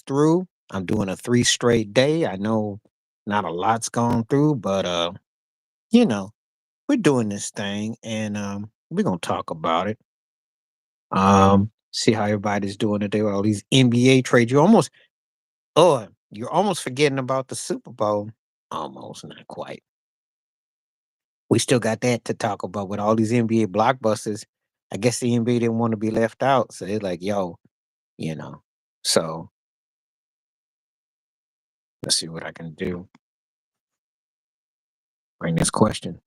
through. I'm doing a 3 straight day. I know not a lot's gone through, but, you know, we're doing this thing and, we're gonna talk about it. See how everybody's doing today with all these NBA trades. You're almost forgetting about the Super Bowl. Almost, not quite. We still got that to talk about with all these NBA blockbusters. I guess the NBA didn't want to be left out, so they're like, "Yo," you know. So let's see what I can do. Bring this question.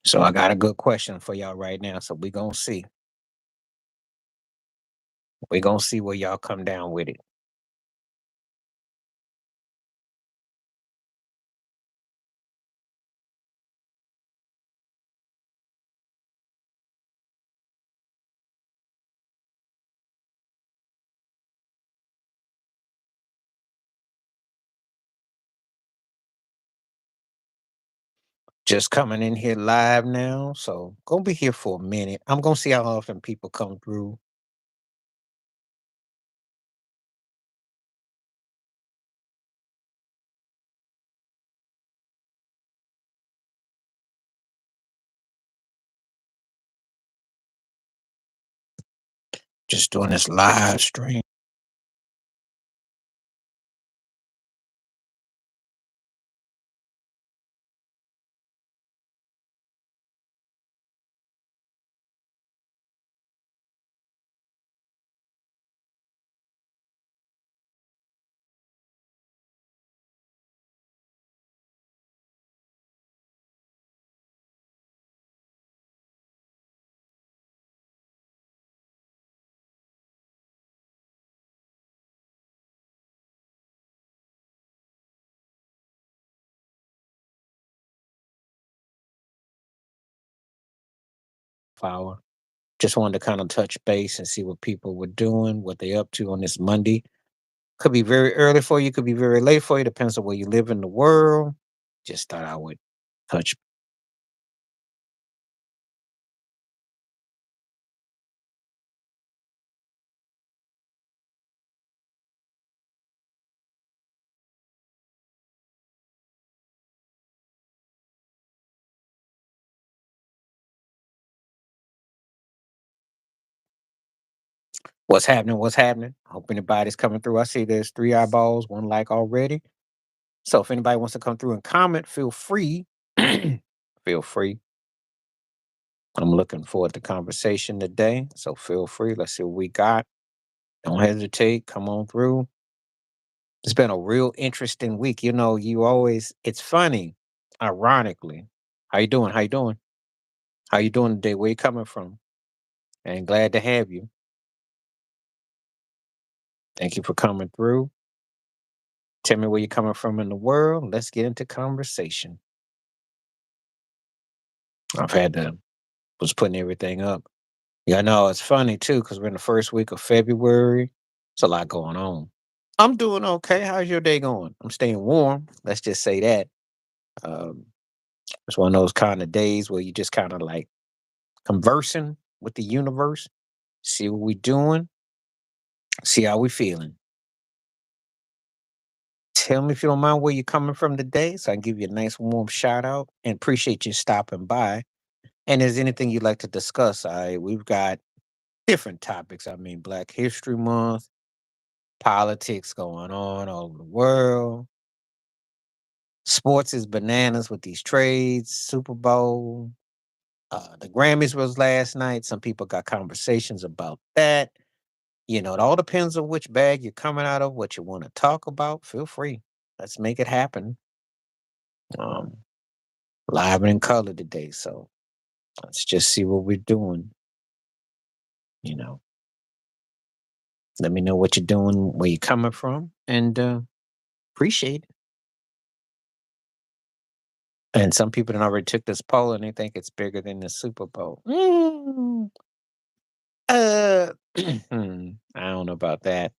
So I got a good question for y'all right now. So we're gonna see. We're gonna see where y'all come down with it. Just coming in here live now, so gonna be here for a minute. I'm gonna see how often people come through. Just doing this live stream. Hour. Just wanted to kind of touch base and see what people were doing, what they up to on this Monday. Could be very early for you, could be very late for you, depends on where you live in the world. Just thought I would touch. What's happening? What's happening? I hope anybody's coming through. I see there's 3 eyeballs, 1 like already. So if anybody wants to come through and comment, feel free. Feel free. I'm looking forward to conversation today. So feel free. Let's see what we got. Don't hesitate. Come on through. It's been a real interesting week. It's funny, ironically. How you doing? How you doing? How you doing today? Where you coming from? And glad to have you. Thank you for coming through. Tell me where you're coming from in the world. Let's get into conversation. I've had to was putting everything up. Yeah, I know it's funny too, because we're in the first week of February. It's a lot going on. I'm doing okay. How's your day going? I'm staying warm. Let's just say that. Um, it's one of those kind of days where you just kind of like conversing with the universe, see what we doing, see how we feeling. Tell me if you don't mind where you're coming from today, so I can give you a nice warm shout out and appreciate you stopping by. And is anything you'd like to discuss? We've got different topics. I mean, Black History Month, politics going on all over the world. Sports is bananas with these trades, Super Bowl. The Grammys was last night. Some people got conversations about that. It all depends on which bag you're coming out of, what you want to talk about. Feel free. Let's make it happen. Um, Live and in color today. So let's just see what we're doing. You know, let me know what you're doing, where you're coming from, and appreciate it. And some people that already took this poll and they think it's bigger than the Super Bowl. I don't know about that.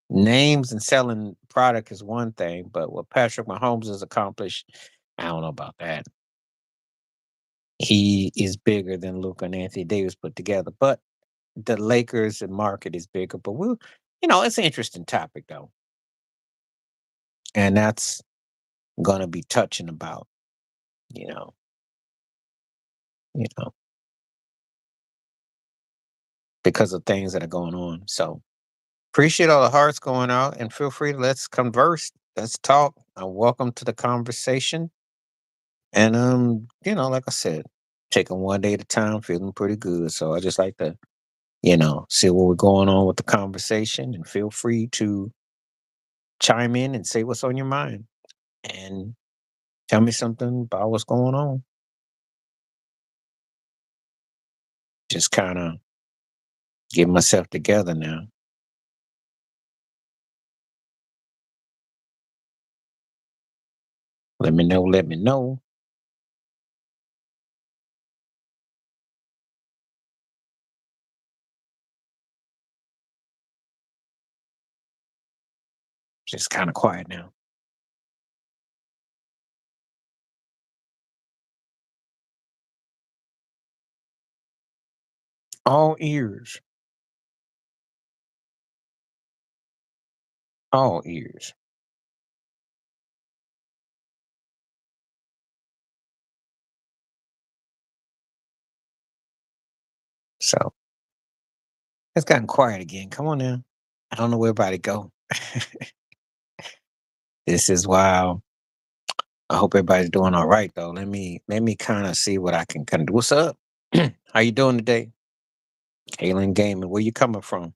Names and selling product is one thing, but what Patrick Mahomes has accomplished, I don't know about that. He is bigger than Luka and Anthony Davis put together, but the Lakers and market is bigger. But it's an interesting topic though, and that's gonna be touching about, you know, you know, because of things that are going on. So appreciate all the hearts going out, and feel free to let's converse, let's talk. Welcome to the conversation. And like I said, taking one day at a time, feeling pretty good. So I just like to, see what we're going on with the conversation, and feel free to chime in and say what's on your mind and tell me something about what's going on. Just kind of get myself together now. Let me know, let me know. Just kind of quiet now. All ears. All ears. So it's gotten quiet again. Come on now. I don't know where everybody go. This is wild. I hope everybody's doing all right though. Let me kind of see what I can kind of do. What's up? How you doing today? Alien Gaming. Where you coming from?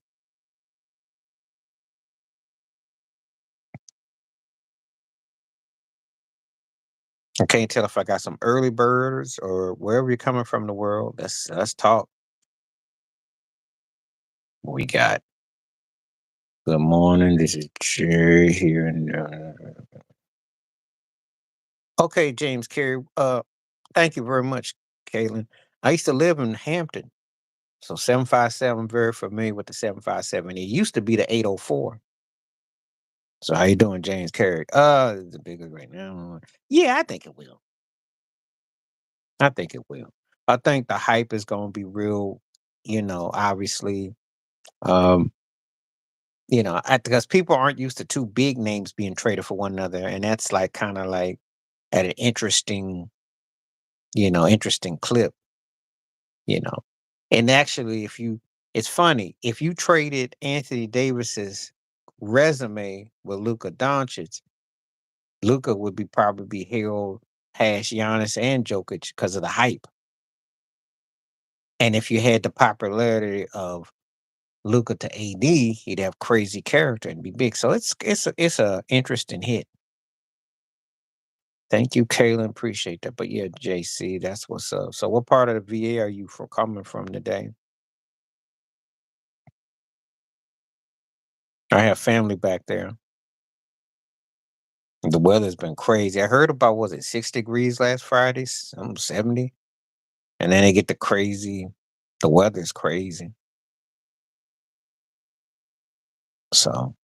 I can't tell if I got some early birds or wherever you're coming from in the world. Let's talk. We got good morning. This is Jerry here. And okay, James Carey. Thank you very much, Caitlin. I used to live in Hampton, so 757. Very familiar with the 757. It used to be the 804. So how you doing, James Carey? Is it bigger right now? Yeah, I think it will. I think it will. I think the hype is going to be real. Obviously, um, because people aren't used to two big names being traded for one another, and that's like kind of like at an interesting clip. You know, and actually, it's funny if you traded Anthony Davis's resume with Luka Doncic, Luka would be probably be held past Giannis and Jokic because of the hype. And if you had the popularity of Luka to AD, he'd have crazy character and be big. So it's a interesting hit. Thank you, Kaylin. Appreciate that. But yeah, JC, that's what's up. So what part of the VA are you from coming from today? I have family back there. The weather's been crazy. I heard about was it 6 degrees last Friday? Some 70. And then they get the weather's crazy. So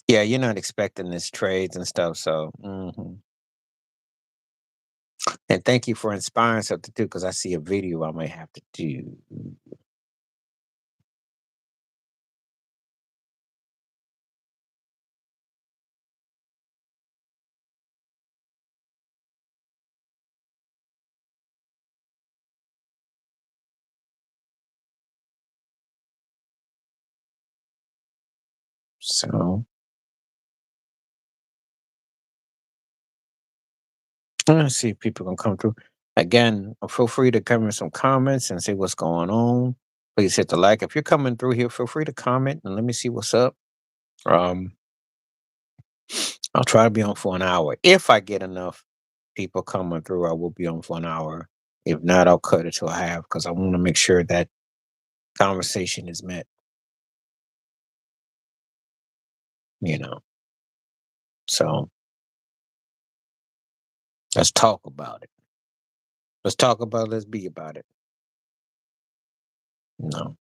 yeah, you're not expecting this trades and stuff. So and thank you for inspiring something too, because I see a video I might have to do. So let's see if people can come through. Again, feel free to come in some comments and see what's going on. Please hit the like. If you're coming through here, feel free to comment and let me see what's up. Um, I'll try to be on for an hour. If I get enough people coming through, I will be on for an hour. If not, I'll cut it to a half because I want to make sure that conversation is met, you know. So let's talk about it. Let's talk about it. Let's be about it. No.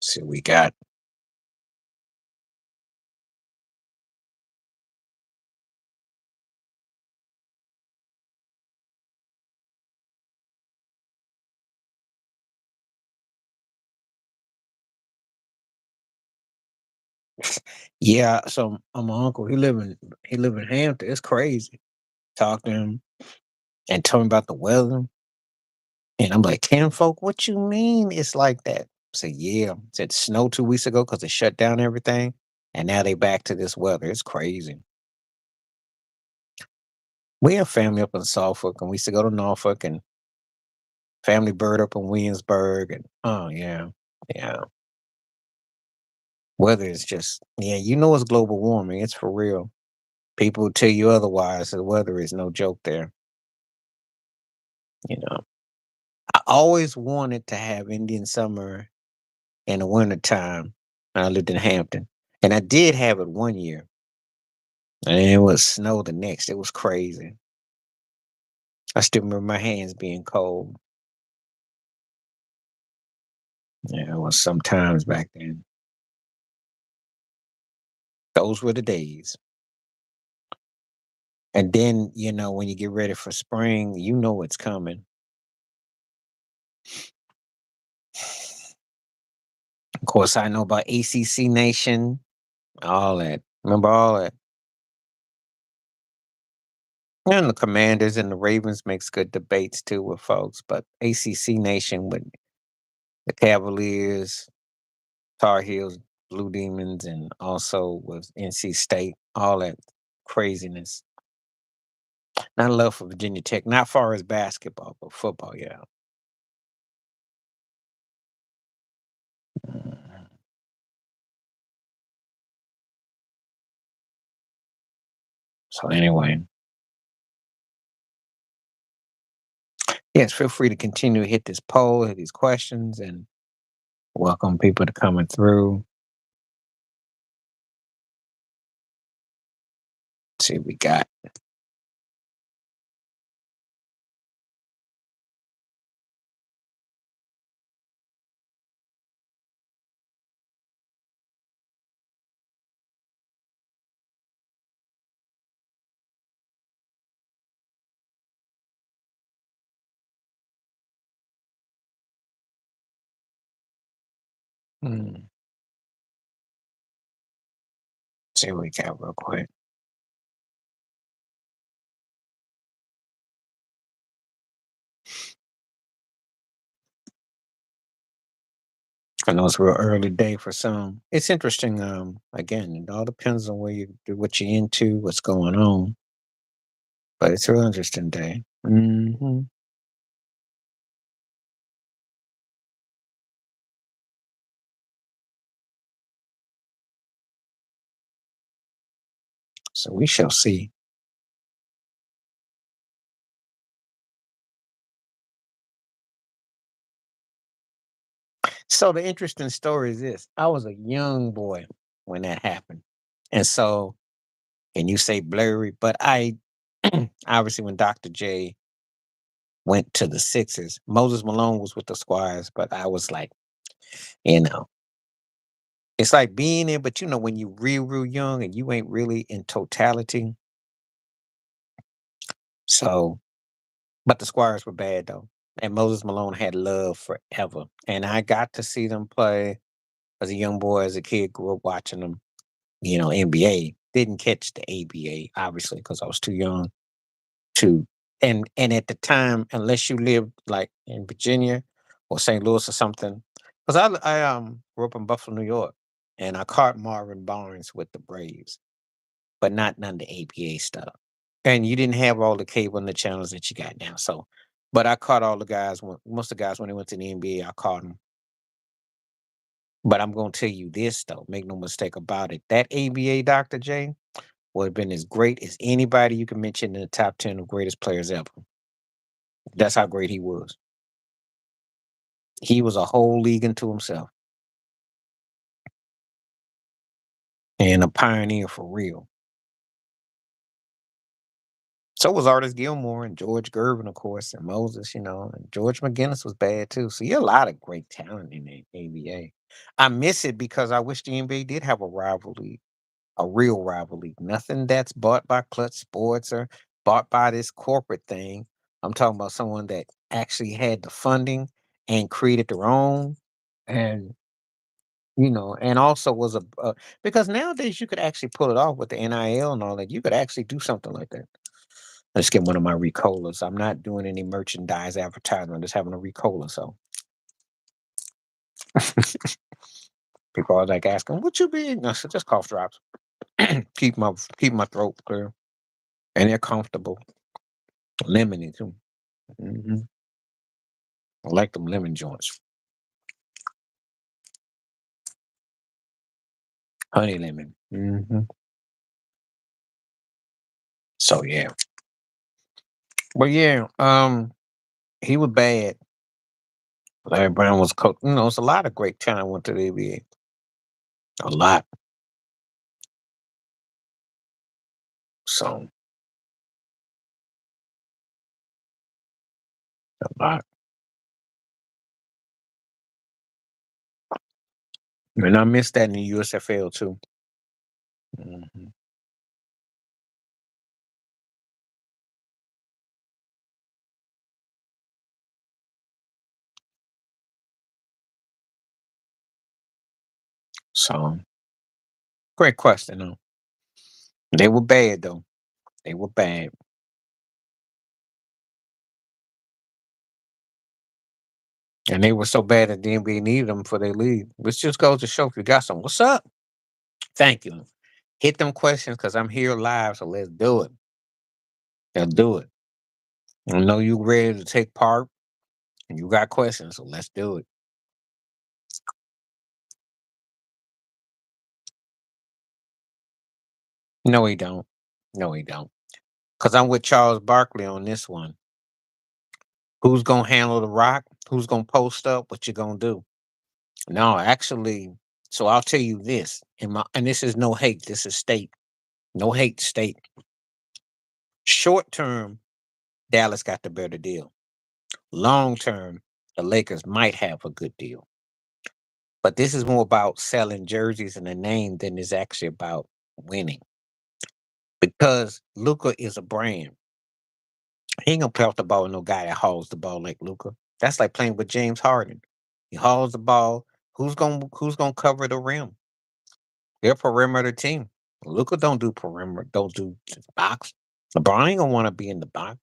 See, we got. Yeah, so my uncle, he live in Hampton. It's crazy. Talk to him and tell him about the weather. And I'm like, "Ken folk, what you mean it's like that?" I said, "Yeah." Said snow 2 weeks ago because they shut down everything. And now they back to this weather. It's crazy. We have family up in Suffolk and we used to go to Norfolk and family bird up in Williamsburg and oh yeah. Yeah. Weather is just yeah, it's global warming. It's for real. People will tell you otherwise. The weather is no joke there. You know. I always wanted to have Indian summer in the wintertime. I lived in Hampton. And I did have it one year. And it was snow the next. It was crazy. I still remember my hands being cold. Yeah, it was sometimes back then. Those were the days. And then, when you get ready for spring, you know it's coming. Of course, I know about ACC Nation, all that. Remember all that? And the Commanders and the Ravens makes good debates too with folks, but ACC Nation with the Cavaliers, Tar Heels, Blue Demons, and also with NC State, all that craziness. Not love for Virginia Tech, not far as basketball, but football, yeah. Mhm. So anyway, yes, feel free to continue to hit this poll, hit these questions, and welcome people to coming through. See what we got. Hmm. See what we got real quick. I know it's a real early day for some. It's interesting. Again, it all depends on where you do, what you're into, what's going on. But it's a real interesting day. So we shall see. So the interesting story is this: I was a young boy when that happened, and so and you say blurry, but I obviously when Dr. J went to the Sixers, Moses Malone was with the Squires, but I was like, you know, it's like being in, but when you real young and you ain't really in totality. So, but the Squires were bad though, and Moses Malone had love forever, and I got to see them play as a young boy, as a kid, grew up watching them. NBA didn't catch the ABA obviously because I was too young to. And at the time, unless you lived like in Virginia or St. Louis or something, because I grew up in Buffalo, New York, and I caught Marvin Barnes with the Braves, but not none of the ABA stuff. And you didn't have all the cable and the channels that you got now. So, but I caught all the guys most of the guys when they went to the NBA, I caught them. But I'm gonna tell you this though, make no mistake about it. That ABA Dr. J would have been as great as anybody you can mention in the top 10 of greatest players ever. That's how great he was. He was a whole league unto himself. and a pioneer for real. So was Artis Gilmore and George Gervin, of course, and Moses, and George McGinnis was bad too. So you had a lot of great talent in the ABA. I miss it because I wish the NBA did have a rivalry, a real rivalry. Nothing that's bought by Clutch Sports or bought by this corporate thing. I'm talking about someone that actually had the funding and created their own, and and also was because nowadays you could actually pull it off with the NIL and all that. You could actually do something like that. Let's get one of my Ricolas. I'm not doing any merchandise advertisement. I'm just having a Ricola. So people are like asking, "What you been?" I said, "Just cough drops. keep my throat clear, and they're comfortable. Lemony too. I like them lemon joints. Honey lemon. So yeah, but yeah, he was bad. Larry Brown was coach. It's a lot of great talent went to the NBA. A lot. So a lot. And I missed that in the USFL too. Mhm. So great question though. They were bad though. They were bad. And they were so bad that the NBA needed them for their league. Which just goes to show if you got some, what's up? Thank you. Hit them questions because I'm here live, so let's do it. Let's do it. I know you ready to take part and you got questions, so let's do it. No, he don't. No, he don't. Because I'm with Charles Barkley on this one. Who's gonna handle the rock? Who's gonna post up? What you gonna do? No, actually, so I'll tell you this. And this is no hate, this is state. No hate state. Short term, Dallas got the better deal. Long term, the Lakers might have a good deal. But this is more about selling jerseys and a name than it's actually about winning. Because Luca is a brand. He ain't gonna play off the ball with no guy that hauls the ball like Luca. That's like playing with James Harden. He hauls the ball. Who's gonna cover the rim? They're a perimeter team. Luca don't do perimeter, don't do box. LeBron ain't gonna want to be in the box.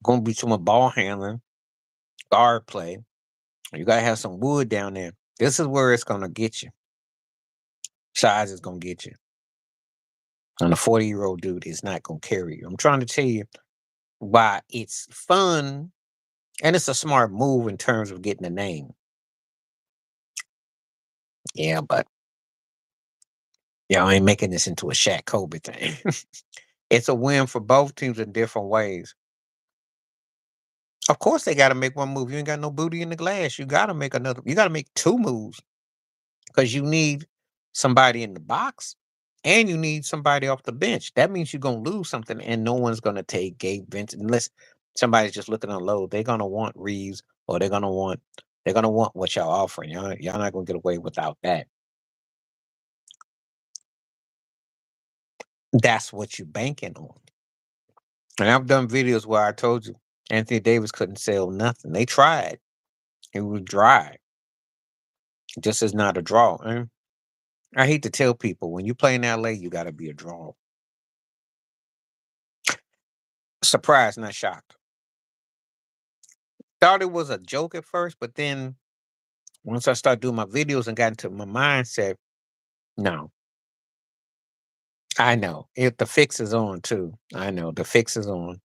Gonna be some ball handling, guard play. You gotta have some wood down there. This is where it's gonna get you. Size is gonna get you. And a 40-year-old dude is not gonna carry you. I'm trying to tell you why it's fun and it's a smart move in terms of getting a name. Yeah, but y'all ain't making this into a Shaq Kobe thing. It's a win for both teams in different ways. Of course, they got to make one move. You ain't got no booty in the glass. You got to make another. You got to make two moves because you need somebody in the box and you need somebody off the bench. That means you're gonna lose something, and no one's gonna take Gabe Vincent unless somebody's just looking on low. They're gonna want Reeves, or they're gonna want what y'all offering. Y'all not gonna get away without that. That's what you banking on. And I've done videos where I told you Anthony Davis couldn't sell nothing. They tried. It was dry. Just as not a draw. And I hate to tell people when you play in LA, you gotta be a draw. Surprised, not shocked. Thought it was a joke at first, but then once I started doing my videos and got into my mindset, no, I know. If the fix is on too. I know the fix is on.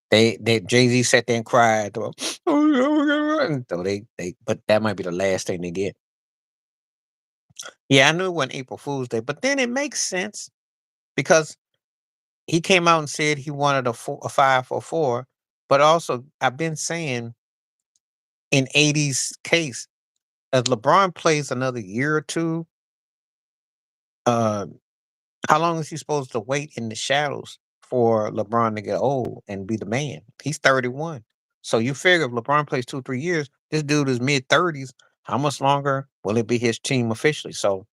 They Jay-Z sat there and cried. So but that might be the last thing they get. Yeah, I knew it wasn't April Fool's Day, but then it makes sense because he came out and said he wanted a 5 for 4, but also I've been saying in 80's case, as LeBron plays another year or two, Uh, how long is he supposed to wait in the shadows for LeBron to get old and be the man? He's 31. So you figure if LeBron plays 2, 3 years, this dude is mid 30s. How much longer will it be his team officially? So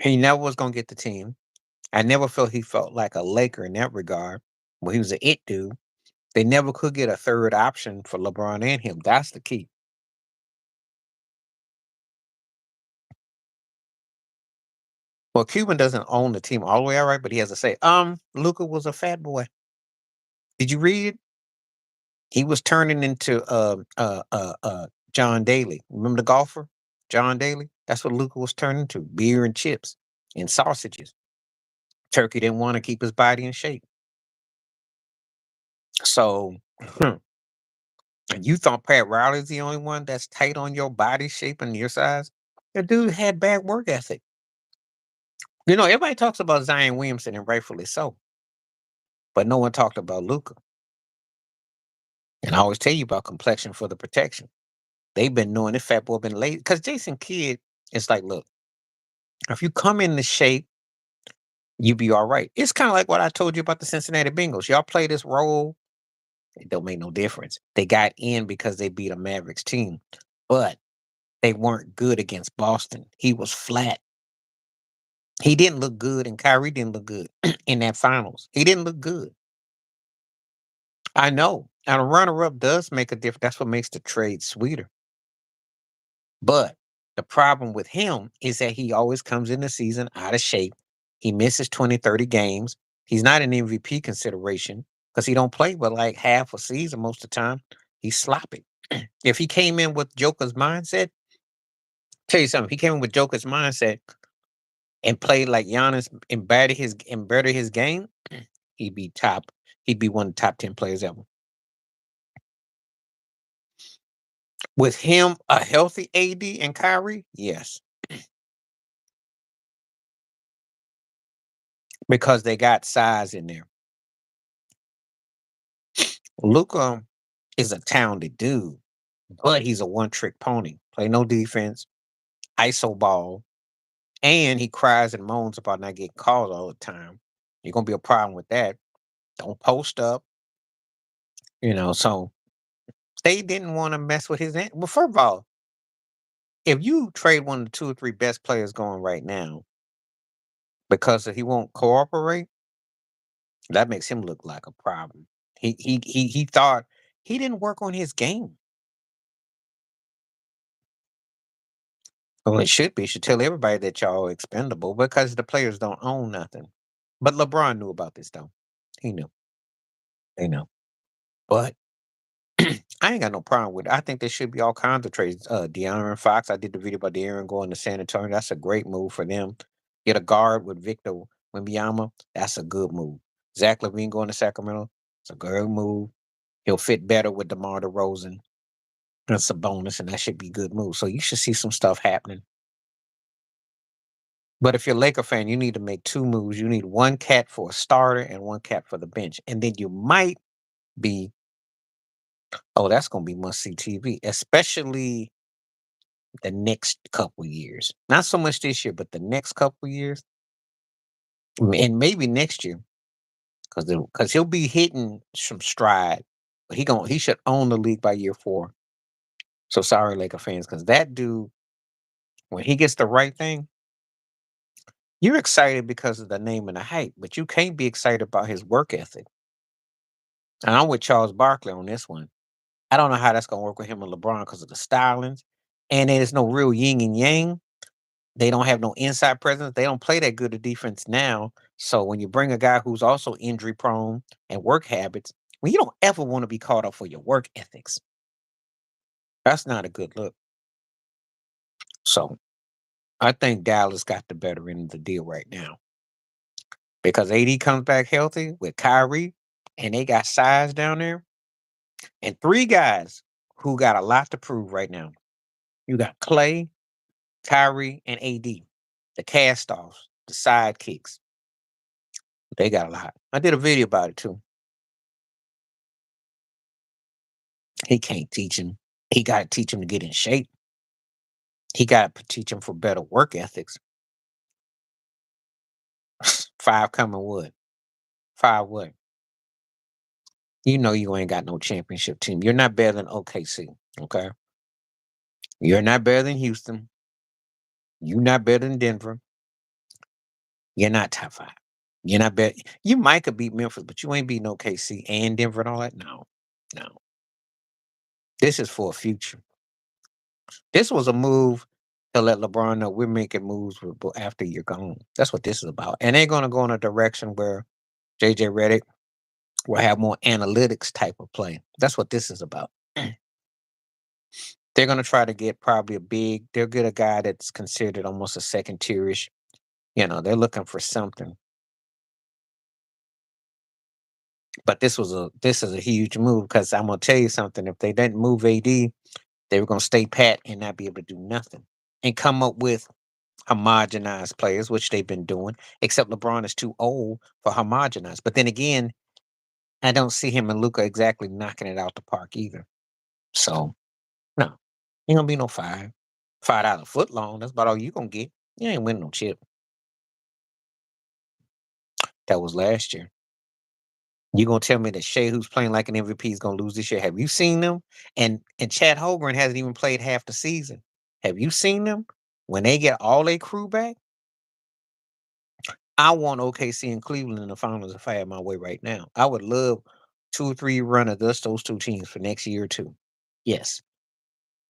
he never was gonna get the team. I never felt he felt like a Laker in that regard. Well, he was an it dude. They never could get a third option for LeBron and him. That's the key. Well, Cuban doesn't own the team all the way, all right, but he has to say, Luca was a fat boy. Did you read it? He was turning into John Daly. Remember the golfer? John Daly? That's what Luca was turning to. Beer and chips and sausages. Turkey didn't want to keep his body in shape. So and you thought Pat Riley's the only one that's tight on your body shape and your size? The dude had bad work ethic. You know, everybody talks about Zion Williamson and rightfully so, but no one talked about Luca. And I always tell you about complexion for the protection. They've been knowing this fat boy been late because Jason Kidd is like, look, if you come in the shape, you be all right. It's kind of like what I told you about the Cincinnati Bengals. Y'all play this role, it don't make no difference. They got in because they beat a Mavericks team, but they weren't good against Boston. He was flat. He didn't look good, and Kyrie didn't look good in that finals. He didn't look good. I know. And a runner-up does make a difference. That's what makes the trade sweeter. But the problem with him is that he always comes in the season out of shape. He misses 20, 30 games. He's not an MVP consideration because he don't play but like half a season most of the time. He's sloppy. If he came in with Joker's mindset, tell you something, if he came in with Joker's mindset and played like Giannis and better his game, he'd be top. He'd be one of the top 10 players ever. With him, a healthy AD and Kyrie, yes, because they got size in there. Luca is a talented dude, but he's a one-trick pony. Play no defense, ISO ball, and he cries and moans about not getting calls all the time. You're gonna be a problem with that. Don't post up, So they didn't want to mess with well, first of all, if you trade one of the 2 or 3 best players going right now because he won't cooperate, that makes him look like a problem. He thought he didn't work on his game. Well, it should be. Should tell everybody that y'all expendable because the players don't own nothing. But LeBron knew about this though. He knew. They know. But I ain't got no problem with it. I think there should be all kinds of trades. De'Aaron Fox. I did the video about De'Aaron going to San Antonio. That's a great move for them. Get a guard with Victor Wembanyama. That's a good move. Zach LaVine going to Sacramento. It's a good move. He'll fit better with DeMar DeRozan. That's a bonus, and that should be good move. So you should see some stuff happening. But if you're a Laker fan, you need to make 2 moves. You need 1 cat for a starter and 1 cat for the bench. And then you might be, oh, that's gonna be must-see TV, especially the next couple years. Not so much this year, but the next couple years, and maybe next year, because he'll be hitting some stride. But he should own the league by year 4. So sorry, Laker fans, because that dude, when he gets the right thing, you're excited because of the name and the hype, but you can't be excited about his work ethic. And I'm with Charles Barkley on this one. I don't know how that's gonna work with him and LeBron because of the stylings. And there's no real yin and yang. They don't have no inside presence. They don't play that good of defense now. So when you bring a guy who's also injury prone and work habits, well, you don't ever want to be called up for your work ethics. That's not a good look. So I think Dallas got the better end of the deal right now because AD comes back healthy with Kyrie, and they got size down there, and 3 guys who got a lot to prove right now. You got Clay, Kyrie, and AD, the cast offs, the sidekicks. They got a lot. I did a video about it too. He can't teach him. He got to teach him to get in shape. He got to teach him for better work ethics. 5 coming what? 5 what? You know you ain't got no championship team. You're not better than OKC, okay? You're not better than Houston. You're not better than Denver. You're not top 5. You're not better. You might could beat Memphis, but you ain't beating OKC and Denver and all that. No, no. This is for a future. This was a move to let LeBron know we're making moves after you're gone. That's what this is about. And they're going to go in a direction where JJ Redick will have more analytics type of play. That's what this is about. They're going to try to get probably they'll get a guy that's considered almost a second tierish. They're looking for something. But this is a huge move because I'm gonna tell you something. If they didn't move AD, they were gonna stay pat and not be able to do nothing and come up with homogenized players, which they've been doing. Except LeBron is too old for homogenized. But then again, I don't see him and Luca exactly knocking it out the park either. So no, ain't gonna be no $5 foot long. That's about all you gonna get. You ain't winning no chip. That was last year. You gonna tell me that Shea, who's playing like an MVP, is gonna lose this year? Have you seen them? And Chad Holmgren hasn't even played half the season. Have you seen them? When they get all their crew back, I want OKC and Cleveland in the finals if I had my way right now. I would love 2 or 3 run of those 2 teams for next year or 2. Yes.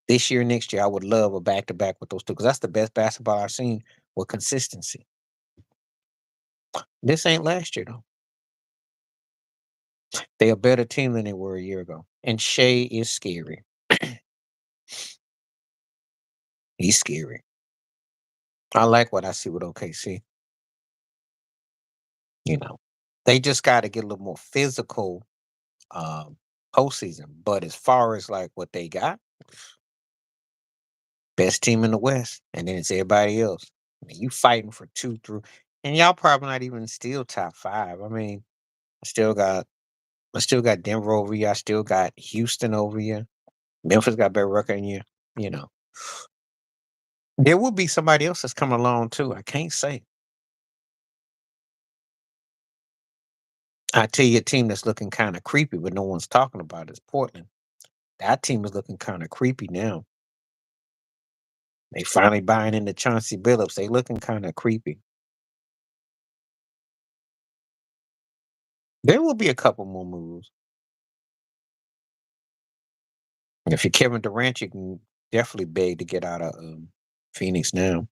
This year, next year, I would love a back to back with those 2 because that's the best basketball I've seen with consistency. This ain't last year though. They're a better team than they were a year ago. And Shea is scary. He's scary. I like what I see with OKC. You know, they just got to get a little more physical um, postseason. But as far as like what they got, best team in the West, and then it's everybody else. I mean, you fighting for 2 through, and y'all probably not even still top 5. I mean, I still got, I still got Denver over you. I still got Houston over you. Memphis got better record than you. You know, there will be somebody else that's coming along too. I can't say. I tell you, a team that's looking kind of creepy, but no one's talking about is Portland. That team is looking kind of creepy now. They finally buying into Chauncey Billups. They looking kind of creepy. There will be a couple more moves. If you're Kevin Durant, you can definitely beg to get out of Phoenix now.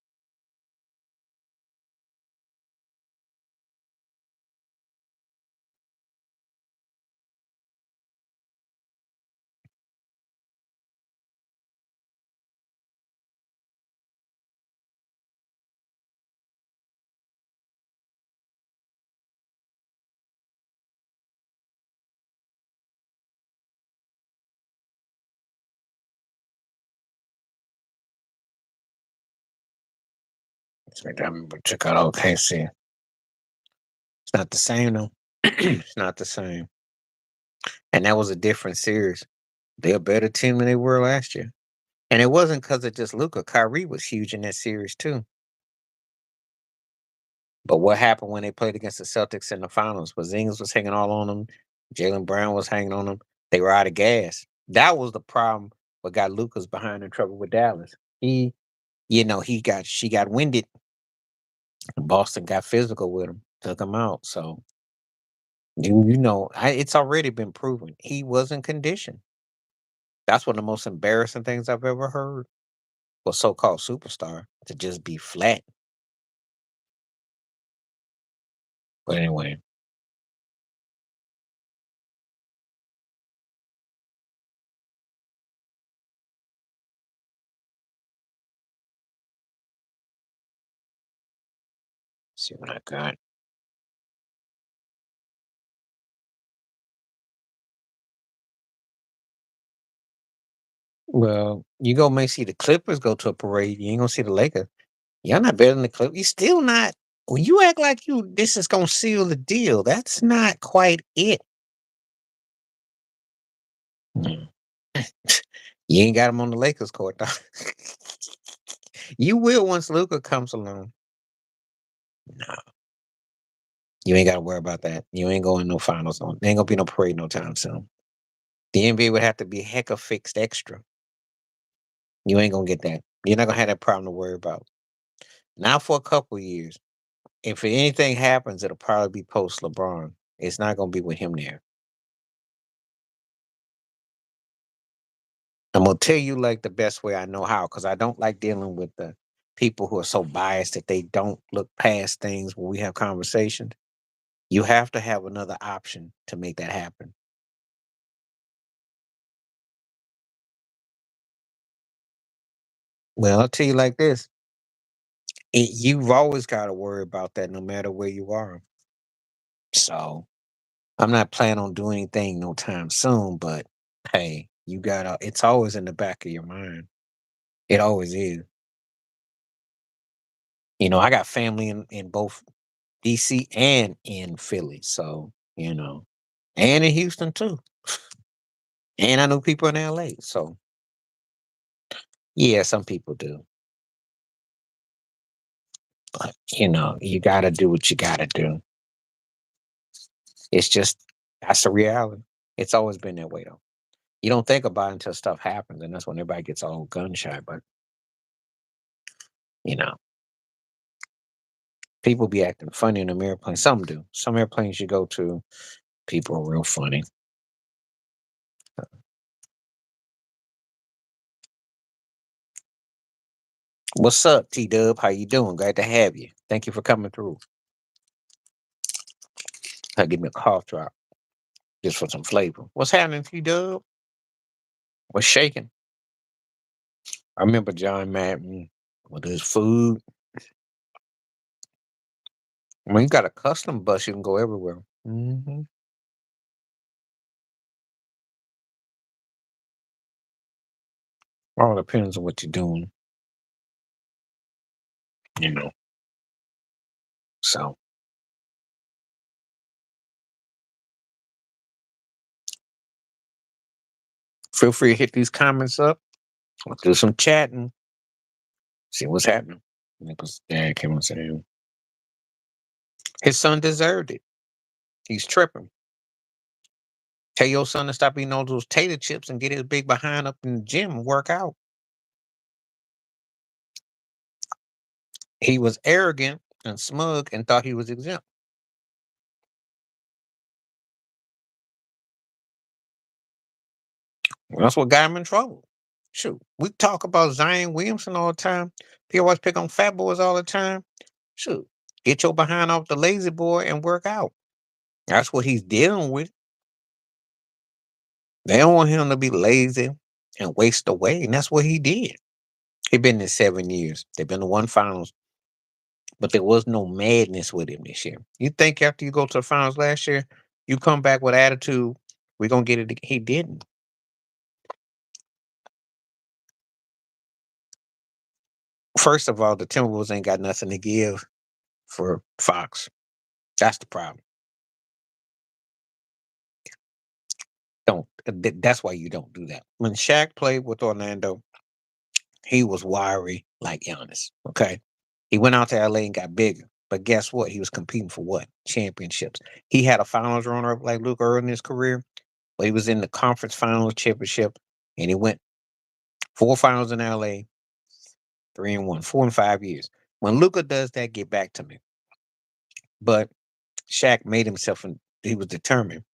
It's like, I remember check out OKC. It's not the same though. It's not the same. And that was a different series. They're a better team than they were last year. And it wasn't because of just Luca. Kyrie was huge in that series too. But what happened when they played against the Celtics in the finals? Was Ings was hanging all on them. Jalen Brown was hanging on them. They were out of gas. That was the problem. What got Lucas behind in trouble with Dallas. She got winded. Boston got physical with him, took him out. So it's already been proven he wasn't conditioned. That's one of the most embarrassing things I've ever heard. For so-called superstar to just be flat. But anyway, see what I got. Well, may see the Clippers go to a parade. You ain't gonna see the Lakers. Y'all not better than the Clippers. You still not. When you act like this is gonna seal the deal, that's not quite it. Mm. You ain't got him on the Lakers court though. You will once Luca comes along. No. You ain't got to worry about that. You ain't going no finals on. There ain't gonna be no parade no time soon. The NBA would have to be heck of fixed extra. You ain't gonna get that. You're not gonna have that problem to worry about. Now for a couple years. If anything happens, it'll probably be post LeBron. It's not gonna be with him there. I'm gonna tell you like the best way I know how, because I don't like dealing with the people who are so biased that they don't look past things when we have conversations. You have to have another option to make that happen. Well, I'll tell you like this. You've always got to worry about that no matter where you are. So I'm not planning on doing anything no time soon, but hey, you gotta it's always in the back of your mind. It always is. I got family in both DC and in Philly. So, and in Houston too. And I know people in LA. So yeah, some people do. But you gotta do what you gotta do. It's just that's the reality. It's always been that way though. You don't think about it until stuff happens, and that's when everybody gets all gun shy. But you know, people be acting funny in the airplane. Some do. Some airplanes you go to, people are real funny. What's up, T Dub? How you doing? Glad to have you. Thank you for coming through. Give me a cough drop just for some flavor. What's happening, T Dub? What's shaking? I remember John Madden with his food. I mean, you got a custom bus, you can go everywhere. All depends on what you're doing, you know. So feel free to hit these comments up. Let's do some chatting. See what's happening. Nicholas dad came and said his son deserved it. He's tripping. Tell your son to stop eating all those tater chips and get his big behind up in the gym and work out. He was arrogant and smug and thought he was exempt. Well, that's what got him in trouble. Shoot, we talk about Zion Williamson all the time. People always pick on fat boys all the time. Shoot, get your behind off the lazy boy and work out. That's what he's dealing with. They don't want him to be lazy and waste away, and that's what he did. He been there 7 years. They've been to one finals, but there was no madness with him this year. You think after you go to the finals last year, you come back with attitude, we're gonna get it. He didn't. First of all, the Timberwolves ain't got nothing to give for Fox. That's the problem. Don't. That's why you don't do that. When Shaq played with Orlando, he was wiry like Giannis. Okay, he went out to LA and got bigger. But guess what? He was competing for what? Championships. He had a finals runner up like Luke early in his career, but he was in the conference finals championship, and he went four finals in LA, 3-1, 4 and 5 years. When Luca does that, get back to me. But Shaq made himself, and he was determined.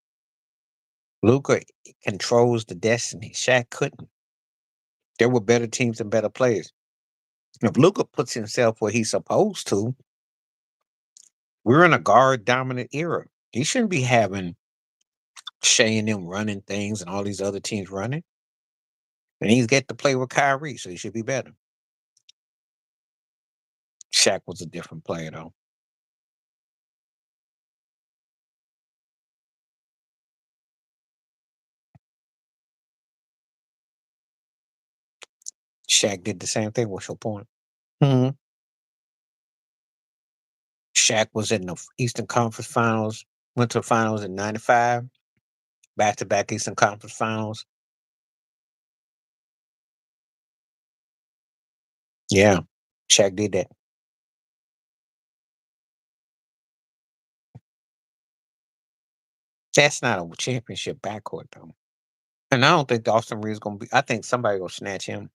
Luca controls the destiny. Shaq couldn't. There were better teams and better players. If Luca puts himself where he's supposed to, we're in a guard dominant era. He shouldn't be having Shea and them running things and all these other teams running. And he's get to play with Kyrie, so he should be better. Shaq was a different player though. Shaq did the same thing. What's your point? Mhm. Shaq was in the Eastern Conference Finals, went to the finals in '95, back to back Eastern Conference Finals. Yeah, Shaq did that. That's not a championship backcourt though. And I don't think Austin Reeves gonna be. I think somebody will snatch him.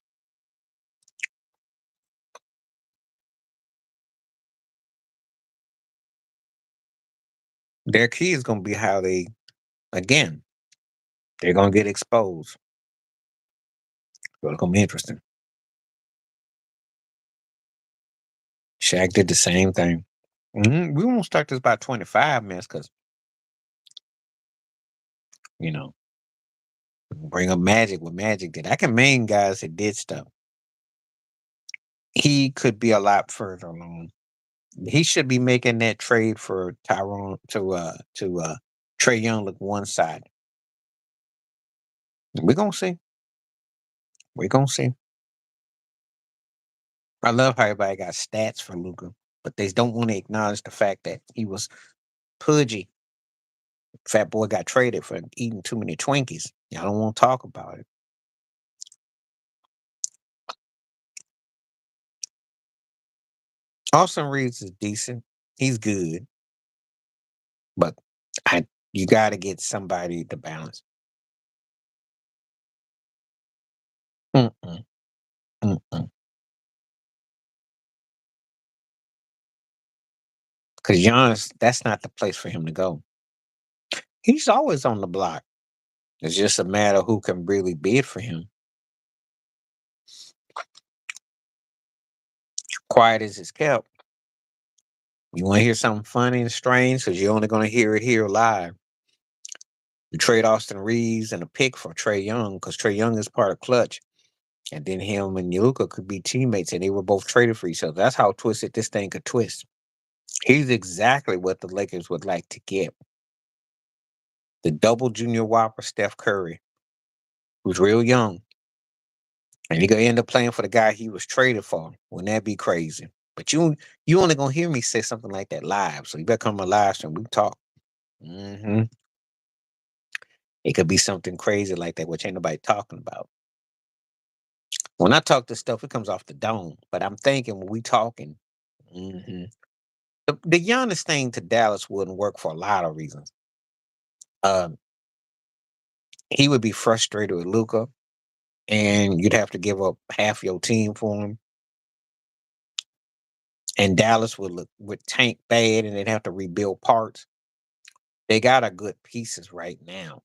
Their key is gonna be how they again. They're gonna get exposed. So it's gonna be interesting. Shaq did the same thing. We won't start this by 25 minutes because you know bring up Magic what Magic did. I can name guys that did stuff. He could be a lot further along. He should be making that trade for Tyrone to Trey Young look one side. We're gonna see. We're gonna see. I love how everybody got stats for Luca, but they don't want to acknowledge the fact that he was pudgy. Fat boy got traded for eating too many Twinkies. Y'all don't want to talk about it. Austin Reeves is decent. He's good, but you got to get somebody to balance. Mm-mm, mm-mm. Because Giannis, that's not the place for him to go. He's always on the block. It's just a matter who can really bid for him. Quiet as it's kept. You want to hear something funny and strange because you're only going to hear it here live. You trade Austin Reeves and a pick for Trey Young because Trey Young is part of Clutch. And then him and Luka could be teammates and they were both traded for each other. That's how twisted this thing could twist. He's exactly what the Lakers would like to get. The double junior whopper Steph Curry, who's real young. And you're gonna end up playing for the guy he was traded for. Wouldn't that be crazy? But you only gonna hear me say something like that live. So you better come on live stream. We can talk. hmm It could be something crazy like that, which ain't nobody talking about. When I talk this stuff, it comes off the dome. But I'm thinking when we talking, hmm the Giannis thing to Dallas wouldn't work for a lot of reasons. Um, he would be frustrated with Luca, and you'd have to give up half your team for him. And Dallas would tank bad, and they'd have to rebuild parts. They got a good pieces right now,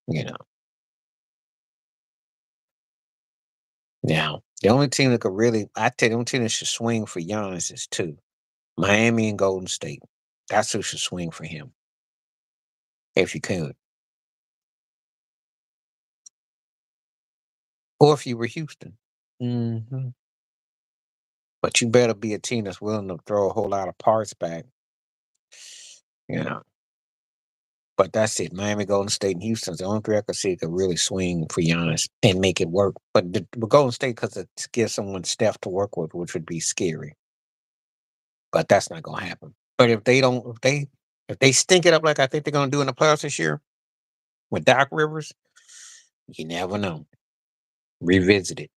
you know. Now, the only team that could really, I tell you, the only team that should swing for Giannis is two: Miami and Golden State. That's who should swing for him if you could, or if you were Houston. hmm But you better be a team that's willing to throw a whole lot of parts back, you know. But that's it. Miami, Golden State, and Houston's the only three I could see could really swing for Giannis and make it work. But Golden State, because it gives someone Steph to work with, which would be scary. But that's not gonna happen. But if they don't, if they stink it up like I think they're gonna do in the playoffs this year with Doc Rivers, you never know. Revisit it.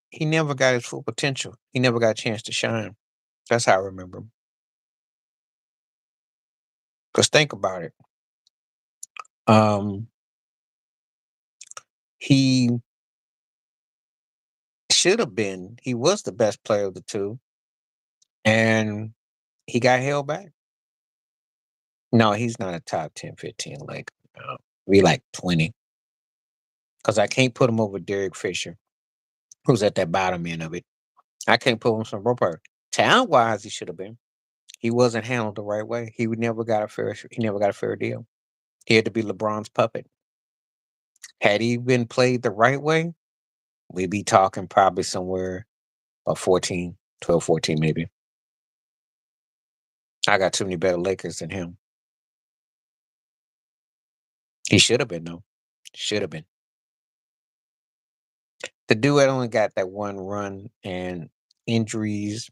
He never got his full potential. He never got a chance to shine. That's how I remember him. Because think about it. Um, he should have been. He was the best player of the two, and he got held back. No, he's not a top 10, 15. Like, be like 20. Because I can't put him over Derek Fisher, who's at that bottom end of it. I can't put him some roper. Talent wise, he should have been. He wasn't handled the right way. He never got a fair deal. He had to be LeBron's puppet. Had he been played the right way, we'd be talking probably somewhere about 14, 12, 14 maybe. I got too many better Lakers than him. He should have been though. Should have been. The dude had only got that one run and injuries,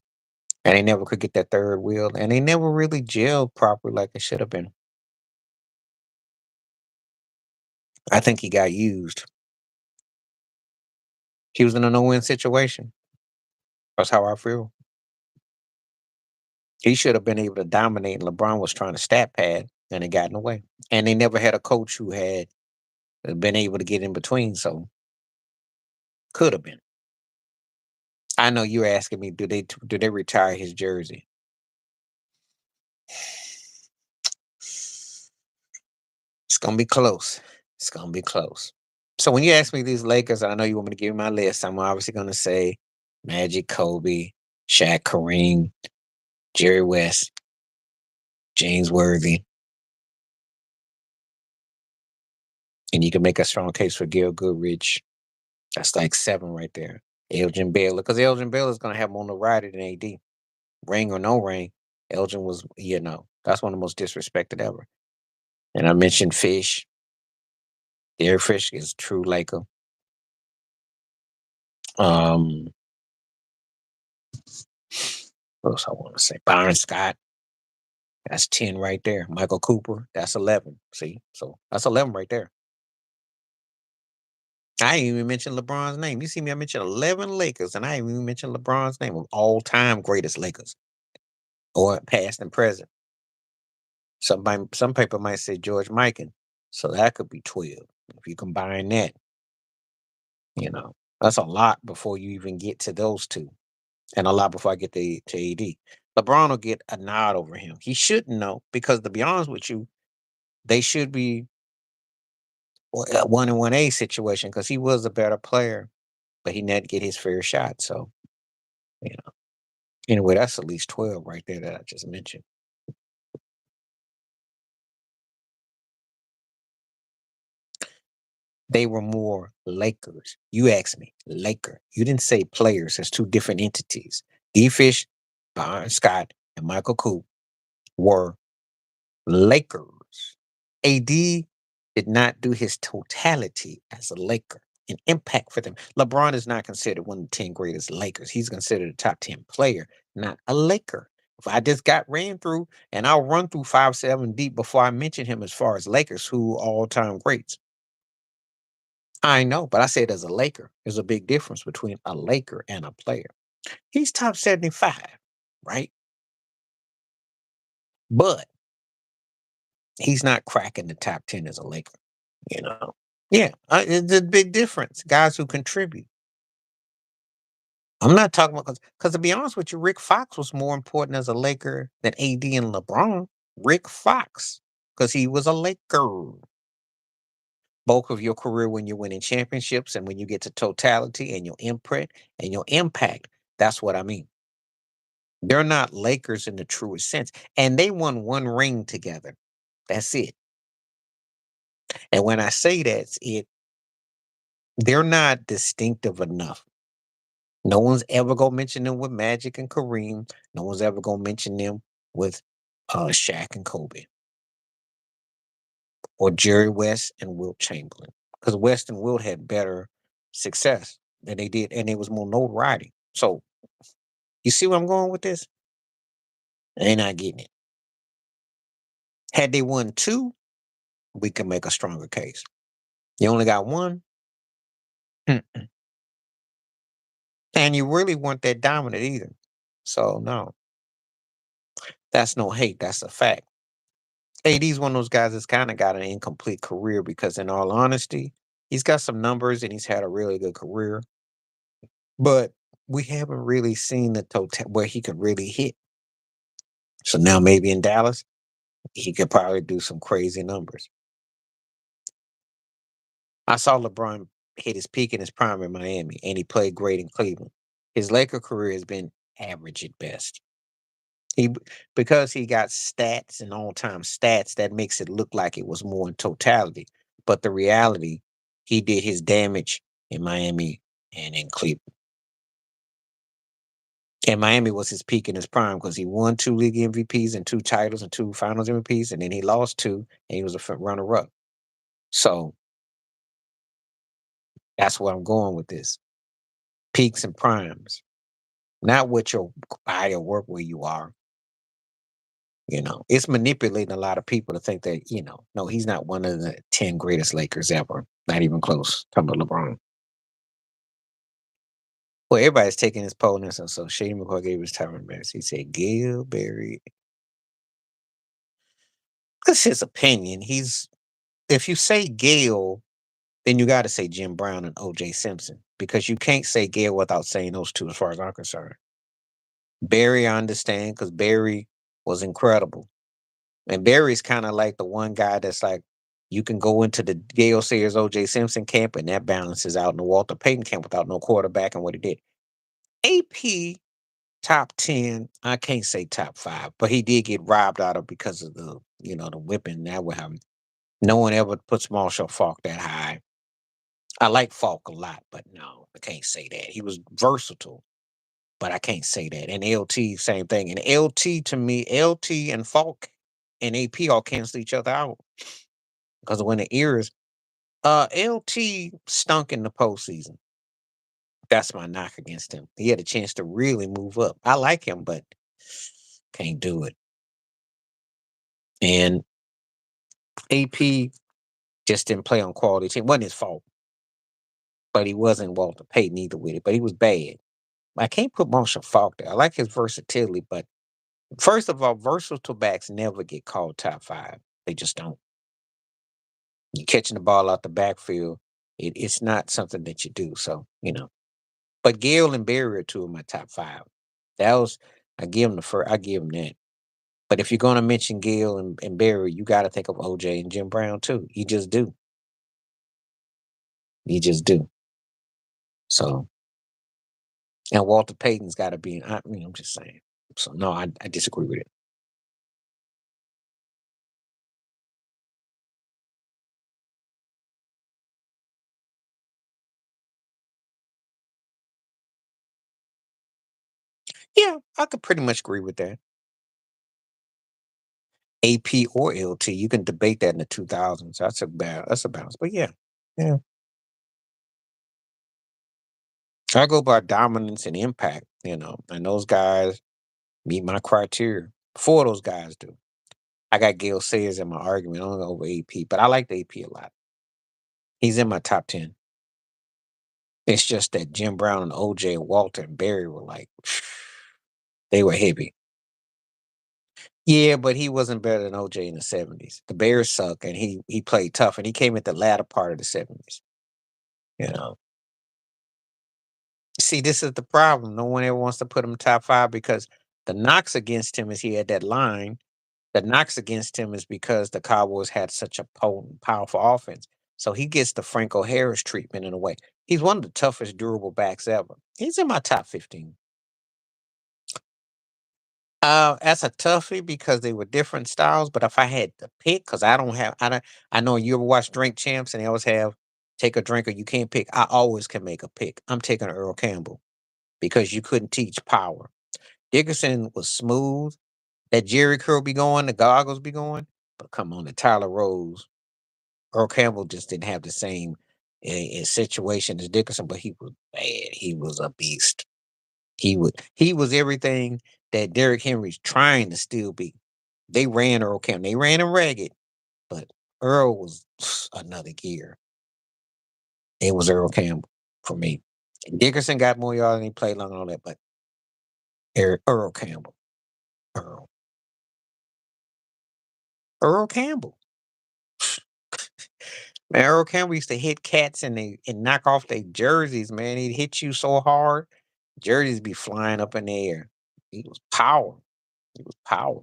and they never could get that third wheel, and they never really gelled properly like it should have been. I think he got used. He was in a no-win situation. That's how I feel. He should have been able to dominate, and LeBron was trying to stat pad, and it got in the way. And they never had a coach who had been able to get in between, so could have been. I know you're asking me, do they retire his jersey? It's gonna be close. It's gonna be close. So when you ask me these Lakers, I know you want me to give you my list. I'm obviously gonna say Magic, Kobe, Shaq, Kareem, Jerry West, James Worthy, and you can make a strong case for Gil Goodrich. That's like 7 right there. Elgin Baylor, because Elgin Baylor is gonna have more notoriety than AD. Ring or no ring, Elgin was, that's one of the most disrespected ever. And I mentioned Fish. Derek Fish is a true Laker. Um, what else I want to say? Byron Scott. That's 10 right there. Michael Cooper. That's 11. See, so that's 11 right there. I ain't even mentioned LeBron's name. You see me? I mentioned 11 Lakers, and I ain't even mentioned LeBron's name of all-time greatest Lakers, or past and present. Some people might say George Mikan, so that could be 12. If you combine that, that's a lot before you even get to those two, and a lot before I get to AD. LeBron will get a nod over him. He shouldn't know, because to be honest with you, they should be a 1-1A situation, because he was a better player, but he didn't get his fair shot. So, you know, anyway, that's at least 12 right there that I just mentioned. They were more Lakers. You asked me, Laker. You didn't say players. There's two different entities. D. Fish, Byron Scott, and Michael Coop were Lakers. AD did not do his totality as a Laker, an impact for them. LeBron is not considered one of the 10 greatest Lakers. He's considered a top 10 player, not a Laker. If I just got ran through, and I'll run through 5, 7 deep before I mention him as far as Lakers, who all time greats. I know, but I said as a Laker, there's a big difference between a Laker and a player. He's top 75, right? But he's not cracking the top 10 as a Laker, you know? Yeah, it's a big difference. Guys who contribute. I'm not talking about, because to be honest with you, Rick Fox was more important as a Laker than AD and LeBron. Rick Fox, because he was a Laker. Bulk of your career when you're winning championships, and when you get to totality and your imprint and your impact. That's what I mean. They're not Lakers in the truest sense. And they won one ring together. That's it. And when I say that's it, they're not distinctive enough. No one's ever gonna mention them with Magic and Kareem. No one's ever gonna mention them with Shaq and Kobe, or Jerry West and Wilt Chamberlain. Because West and Wilt had better success than they did, and it was more notoriety. So you see where I'm going with this? They're not getting it. Had they won 2, we can make a stronger case. You only got 1, mm-mm. And you really weren't that dominant either. So no, that's no hate. That's a fact. AD's one of those guys that's kind of got an incomplete career, because, in all honesty, he's got some numbers and he's had a really good career, but we haven't really seen the total where he could really hit. So now maybe in Dallas, he could probably do some crazy numbers. I saw LeBron hit his peak in his prime in Miami, and he played great in Cleveland. His Laker career has been average at best. Because he got stats and all-time stats, that makes it look like it was more in totality. But the reality, he did his damage in Miami and in Cleveland. And Miami was his peak in his prime, because he won 2 league MVPs and 2 titles and 2 finals MVPs, and then he lost 2, and he was a runner-up. So that's where I'm going with this. Peaks and primes, not what your body of work where you are. It's manipulating a lot of people to think that, no, he's not one of the 10 greatest Lakers ever. Not even close. Talking about LeBron. Well, everybody's taking his poll and so Shady McCoy gave his retirement best. He said Gail Berry. That's his opinion. If you say Gail, then you got to say Jim Brown and O.J. Simpson because you can't say Gail without saying those two, as far as I'm concerned. Barry, I understand because Barry was incredible. And Barry's kind of like the one guy that's like, you can go into the Gale Sayers, O.J. Simpson camp, and that balances out in the Walter Payton camp without no quarterback and what he did. AP top 10, I can't say top 5, but he did get robbed out of because of the whipping that would happen. No one ever puts Marshall Falk that high. I like Falk a lot, but no, I can't say that. He was versatile, but I can't say that. And LT, same thing. And LT to me, LT and Falk and AP all cancel each other out because when the ears, LT stunk in the postseason. That's my knock against him. He had a chance to really move up. I like him, but can't do it. And AP just didn't play on quality team. Wasn't his fault, but he wasn't Walter Payton either with it. But he was bad. I can't put Marshall Falk there. I like his versatility, but first of all, versatile backs never get called top 5. They just don't. You catching the ball out the backfield, it's not something that you do. So, But Gale and Barry are 2 of my top 5. That was I give him the first. I give him that. But if you're going to mention Gale and Barry, you got to think of OJ and Jim Brown too. You just do. You just do. So, and Walter Payton's got to be. I'm just saying. So no, I disagree with it. Yeah, I could pretty much agree with that. AP or LT, you can debate that in the 2000s. That's a balance. But yeah, yeah. I go by dominance and impact, and those guys meet my criteria. 4 of those guys do. I got Gale Sayers in my argument. I don't go over AP, but I like the AP a lot. He's in my top 10. It's just that Jim Brown and OJ and Walter and Barry were like, they were heavy. Yeah, but he wasn't better than OJ in the 70s. The Bears suck, and he played tough, and he came at the latter part of the 70s. You know, See, this is the problem. No one ever wants to put him top 5 because the knocks against him is he had that line. The knocks against him is because the Cowboys had such a potent, powerful offense. So he gets the Franco Harris treatment in a way. He's one of the toughest, durable backs ever. He's in my top 15. That's a toughie because they were different styles. But if I had to pick, because I know you ever watch Drink Champs and they always have take a drink or you can't pick. I always can make a pick. I'm taking Earl Campbell because you couldn't teach power. Dickerson was smooth. That Jerry curl be going, the goggles be going. But come on, the Tyler Rose, Earl Campbell just didn't have the same situation as Dickerson, but he was bad. He was a beast. He was everything that Derrick Henry's trying to still be. They ran Earl Campbell. They ran him ragged, but Earl was another gear. It was Earl Campbell for me. Dickerson got more yards and he played long and all that, but Earl Campbell. Earl. Earl Campbell. Man, Earl Campbell used to hit cats and knock off their jerseys, man. He'd hit you so hard, jerseys be flying up in the air. He was power. He was power.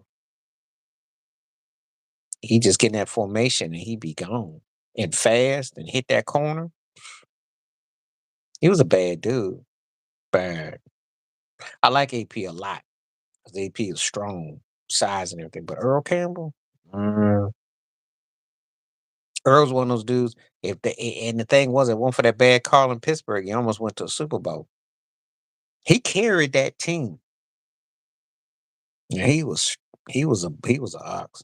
He just get in that formation and he be gone. And fast and hit that corner. He was a bad dude. Bad. I like AP a lot because AP is strong, size and everything. But Earl Campbell, mm, Earl's one of those dudes. And the thing was, it wasn't for that bad call in Pittsburgh, he almost went to a Super Bowl. He carried that team. Yeah, he was a ox.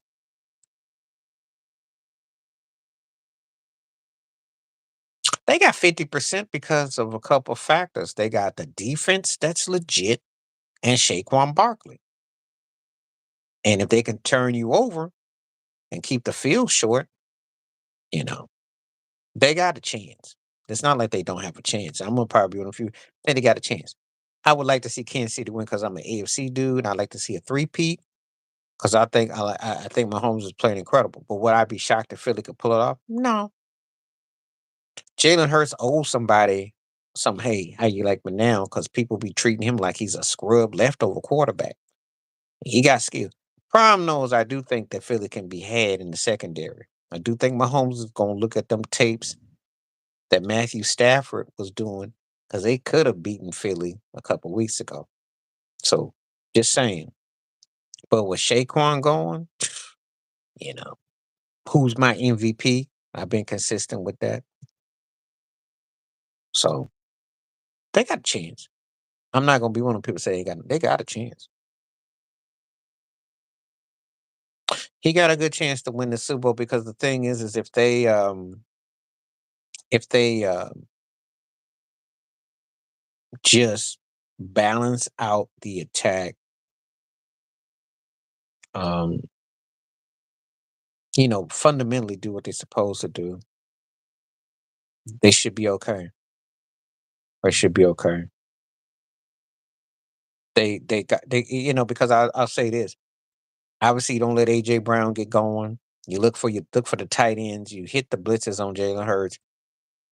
They got 50% because of a couple factors. They got the defense that's legit and Saquon Barkley. And if they can turn you over and keep the field short, you know, they got a chance. It's not like they don't have a chance. I'm gonna probably be on a few. Then they got a chance. I would like to see Kansas City win because I'm an AFC dude. And I like to see a three-peat because I think Mahomes is playing incredible. But would I be shocked if Philly could pull it off? No. Jalen Hurts owes somebody some, hey, how you like me now? Because people be treating him like he's a scrub leftover quarterback. He got skill. Prime knows I do think that Philly can be had in the secondary. I do think Mahomes is gonna look at them tapes that Matthew Stafford was doing because they could have beaten Philly a couple weeks ago. So just saying. But with Saquon going, you know, who's my MVP? I've been consistent with that. So they got a chance. I'm not gonna be one of the people say they got a chance. He got a good chance to win the Super Bowl because the thing is if they just balance out the attack, um, fundamentally do what they're supposed to do, they should be okay. They should be okay. Because I'll say this. Obviously, you don't let AJ Brown get going. You look for the tight ends. You hit the blitzes on Jalen Hurts.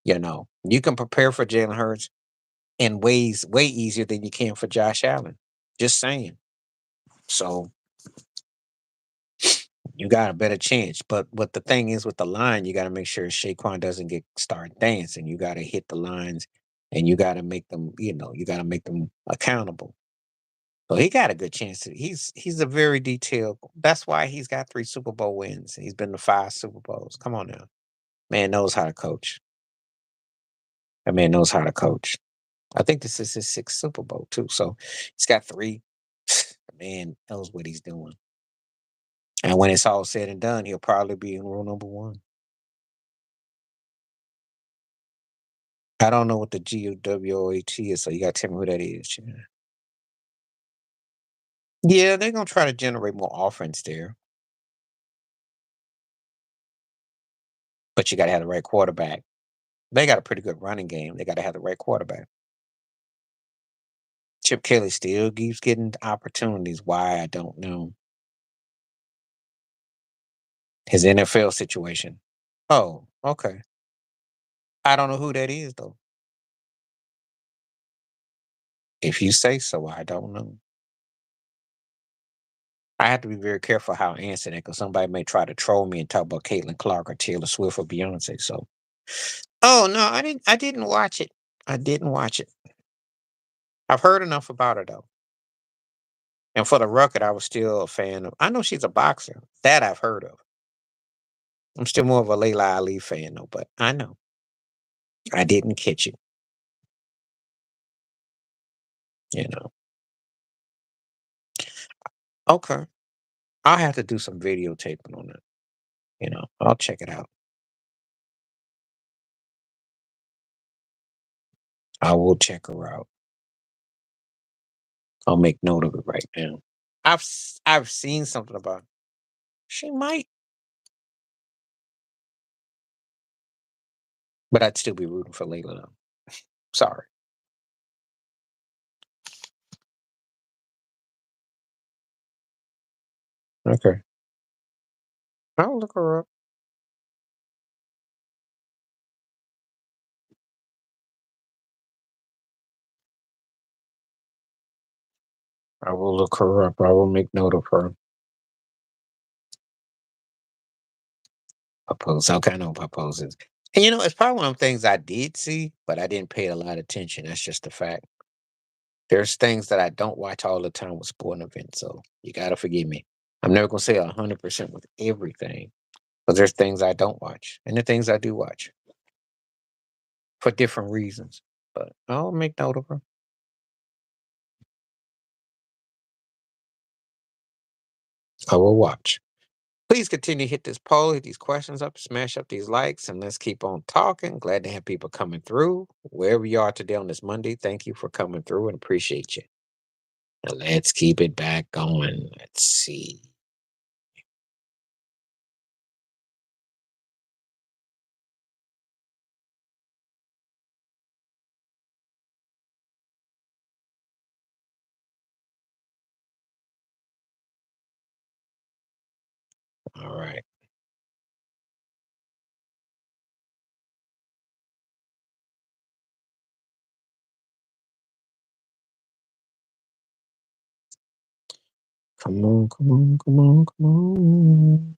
You can prepare for Jalen Hurts in ways way easier than you can for Josh Allen. Just saying. So you got a better chance. But what the thing is with the line, you got to make sure Saquon doesn't get start dancing. You got to hit the lines, and you got to make them. You got to make them accountable. So he got a good chance. He's a very detailed. That's why he's got 3 Super Bowl wins. He's been to 5 Super Bowls. Come on now, man knows how to coach. That man knows how to coach. I think this is his 6th Super Bowl too. So he's got three. The man knows what he's doing. And when it's all said and done, he'll probably be in rule number one. I don't know what the GWOAT is, so you gotta tell me who that is. Yeah, they're gonna try to generate more offense there, but you gotta have the right quarterback. They got a pretty good running game. They gotta have the right quarterback. Chip Kelly still keeps getting opportunities. Why I don't know. His NFL situation. Oh, okay. I don't know who that is though. If you say so, I don't know. I have to be very careful how I answer that because somebody may try to troll me and talk about Caitlin Clark or Taylor Swift or Beyonce. So, oh no, I didn't. I didn't watch it. I didn't watch it. I've heard enough about her though, and for the record, I was still a fan of. I know she's a boxer. That I've heard of. I'm still more of a Layla Ali fan though, but I know I didn't catch it. You know. Okay, I'll have to do some videotaping on it. I'll check it out. I will check her out. I'll make note of it right now. I've seen something about. She might, but I'd still be rooting for Layla though. Sorry. Okay. I'll look her up. I will look her up. I will make note of her. Propose. Okay, I know proposes. And it's probably one of the things I did see, but I didn't pay a lot of attention. That's just a fact. There's things that I don't watch all the time with sporting events, so you gotta forgive me. I'm never gonna say 100% with everything, but there's things I don't watch, and the things I do watch for different reasons. But I'll make note of her. I will watch. Please continue to hit this poll, hit these questions up, smash up these likes, and let's keep on talking. Glad to have people coming through. Wherever you are today on this Monday, thank you for coming through and appreciate you. Now let's keep it back going. Let's see. All right. Come on, come on, come on, come on.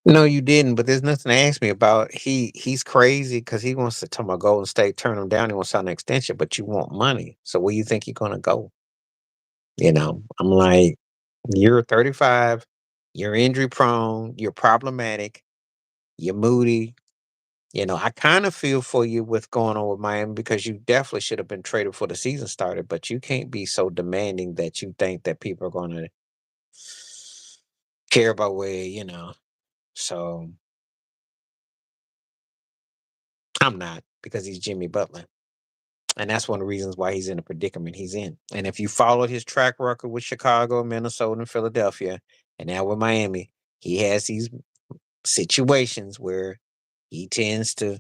No, you didn't, but there's nothing to ask me about. He's crazy because he wants to tell my Golden State turn him down. He wants an extension, but you want money. So where you think you're gonna go? I'm like, you're 35, you're injury prone, you're problematic, you're moody. I kind of feel for you with going on with Miami because you definitely should have been traded before the season started, but you can't be so demanding that you think that people are gonna care about where. So I'm not because he's Jimmy Butler. And that's one of the reasons why he's in the predicament he's in. And if you followed his track record with Chicago, Minnesota, and Philadelphia, and now with Miami, he has these situations where he tends to,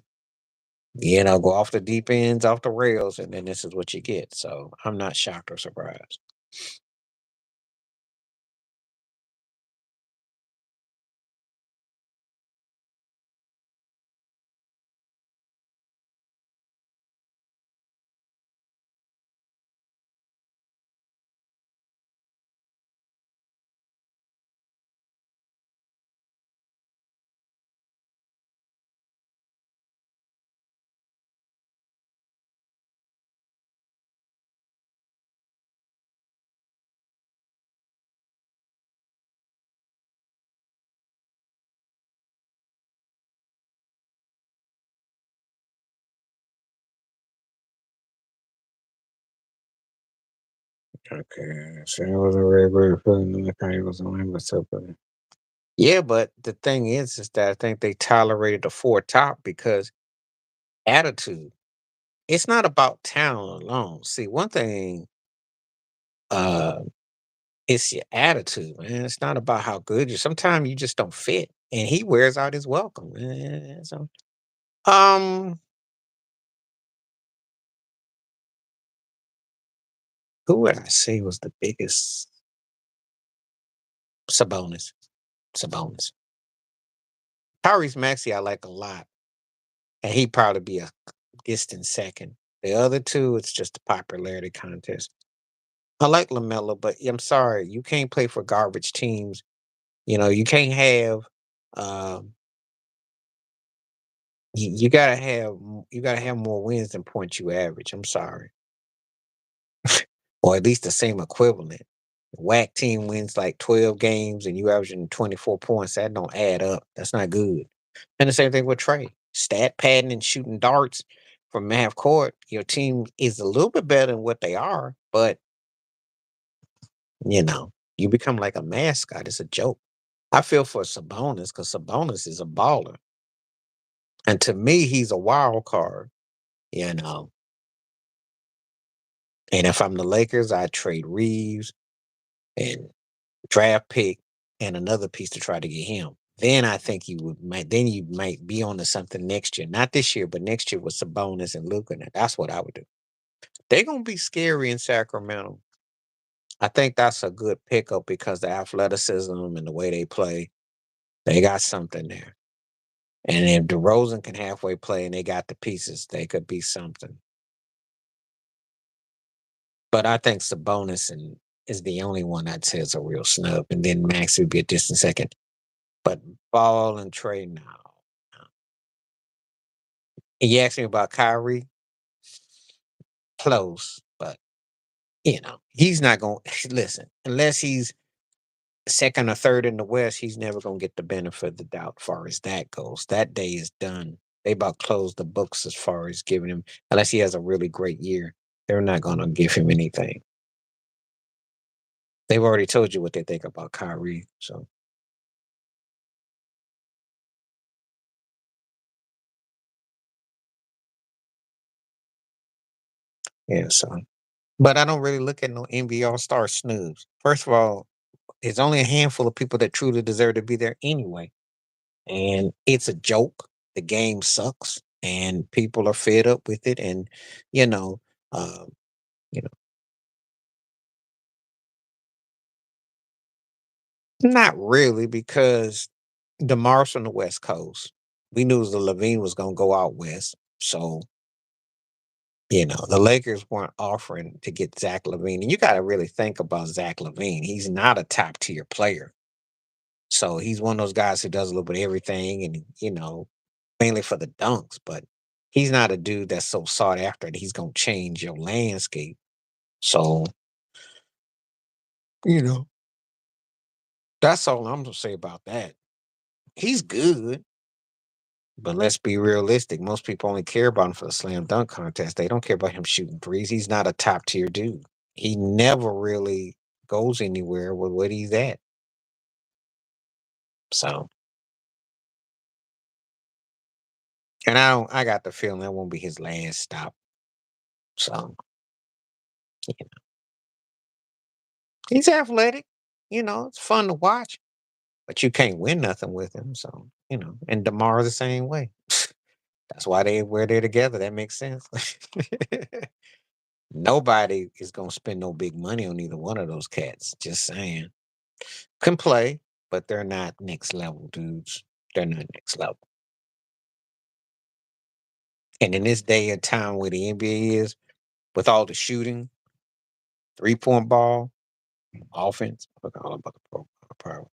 go off the deep ends, off the rails, and then this is what you get. So I'm not shocked or surprised. Okay, so it was a very, very feeling like I was on myself. Yeah, but the thing is that I think they tolerated the four top because attitude. It's not about talent alone. See, one thing, uh, it's your attitude, man. It's not about how good you. Sometimes you just don't fit, and he wears out his welcome. Man. So, um, who would I say was the biggest? Sabonis. Sabonis. Tyrese Maxey, I like a lot, and he'd probably be a distant second. The other two, it's just a popularity contest. I like Lamelo, but I'm sorry, you can't play for garbage teams. You can't have. Um, you gotta have more wins than points you average. I'm sorry, or at least the same equivalent. Whack team wins like 12 games and you averaging 24 points. That don't add up. That's not good. And the same thing with Trey. Stat padding and shooting darts from half court. Your team is a little bit better than what they are, but you become like a mascot. It's a joke. I feel for Sabonis because Sabonis is a baller. And to me, he's a wild card, you know. And if I'm the Lakers, I trade Reeves and draft pick and another piece to try to get him. Then I think you might be on to something next year. Not this year, but next year with Sabonis and Luka. That's what I would do. They're gonna be scary in Sacramento. I think that's a good pickup because the athleticism and the way they play, they got something there. And if DeRozan can halfway play and they got the pieces, they could be something. But I think Sabonis is the only one I'd say is a real snub, and then Max would be a distant second. But Ball and Trey, no. No. And you asked me about Kyrie, close, but he's not going to listen unless he's second or third in the West, he's never gonna get the benefit of the doubt as far as that goes. That day is done. They about close the books as far as giving him, unless he has a really great year. They're not gonna give him anything. They've already told you what they think about Kyrie. So yeah, so but I don't really look at no NBA All-Star snubs. First of all, it's only a handful of people that truly deserve to be there anyway. And it's a joke. The game sucks and people are fed up with it. And, you know, um, you know, not really because DeMar's on the West Coast. We knew the Levine was gonna go out west. So, the Lakers weren't offering to get Zach Levine. And you gotta really think about Zach Levine. He's not a top tier player. So he's one of those guys who does a little bit of everything and mainly for the dunks, but he's not a dude that's so sought after that he's gonna change your landscape. So, you know, that's all I'm gonna say about that. He's good, but let's be realistic. Most people only care about him for the slam dunk contest. They don't care about him shooting threes. He's not a top tier dude. He never really goes anywhere with what he's at. So, and I got the feeling that won't be his last stop. So, yeah. He's athletic. It's fun to watch, but you can't win nothing with him. So, and DeMar's the same way. That's why they're together. That makes sense. Nobody is gonna spend no big money on either one of those cats. Just saying. Can play, but they're not next level dudes. They're not next level. And in this day and time where the NBA is, with all the shooting, 3-point ball, offense, forgot all about the power.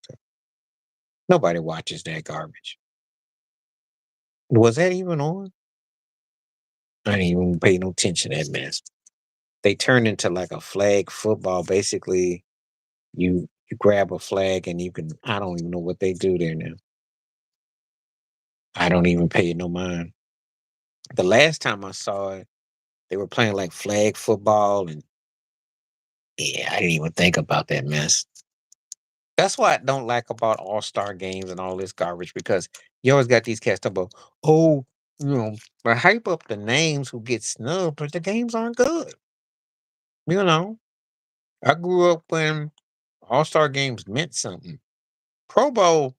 Nobody watches that garbage. Was that even on? I didn't even pay no attention to that mess. They turned into like a flag football. Basically, you grab a flag and you can. I don't even know what they do there now. I don't even pay it no mind. The last time I saw it, they were playing like flag football, and yeah, I didn't even think about that mess. That's what I don't like about All-Star games and all this garbage because you always got these cats talk about, oh, but hype up the names who get snubbed, but the games aren't good. You know, I grew up when All-Star games meant something. Pro Bowl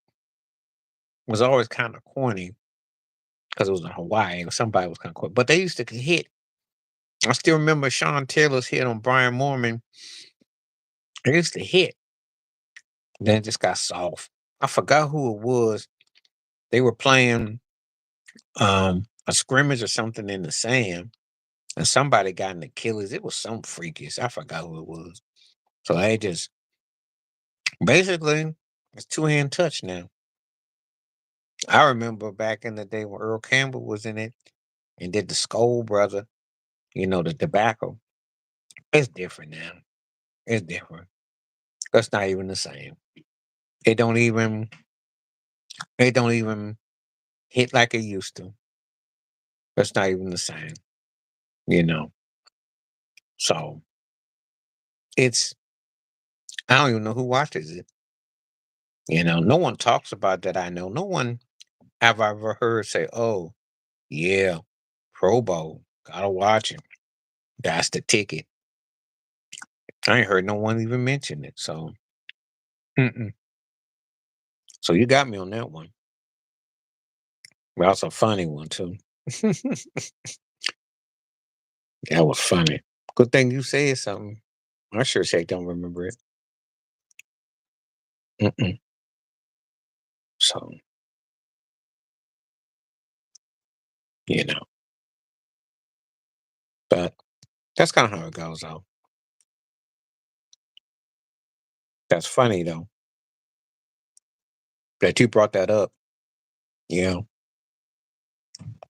was always kind of corny because it was in Hawaii or somebody was kind of corny, but they used to hit. I still remember Sean Taylor's hit on Brian Moorman. It used to hit, then it just got soft. I forgot who it was. They were playing a scrimmage or something in the sand, and somebody got an Achilles. It was some freakish. I forgot who it was. So they just basically it's two-hand touch now. I remember back in the day when Earl Campbell was in it and did the Skull Brother, the tobacco. It's different now. It's different. That's not even the same. It don't even it don't even hit like it used to. That's not even the same, you know. So it's I don't even know who watches it. No one talks about that. I know. No one have I ever heard say, "Oh, yeah, Pro Bowl, gotta watch him. That's the ticket." I ain't heard no one even mention it. So, mm-mm. So you got me on that one. Well, that's a funny one too. That was funny. Good thing you said something. I sure say don't remember it. Mm-mm. So you know, but that's kind of how it goes. Though that's funny though that you brought that up. Yeah,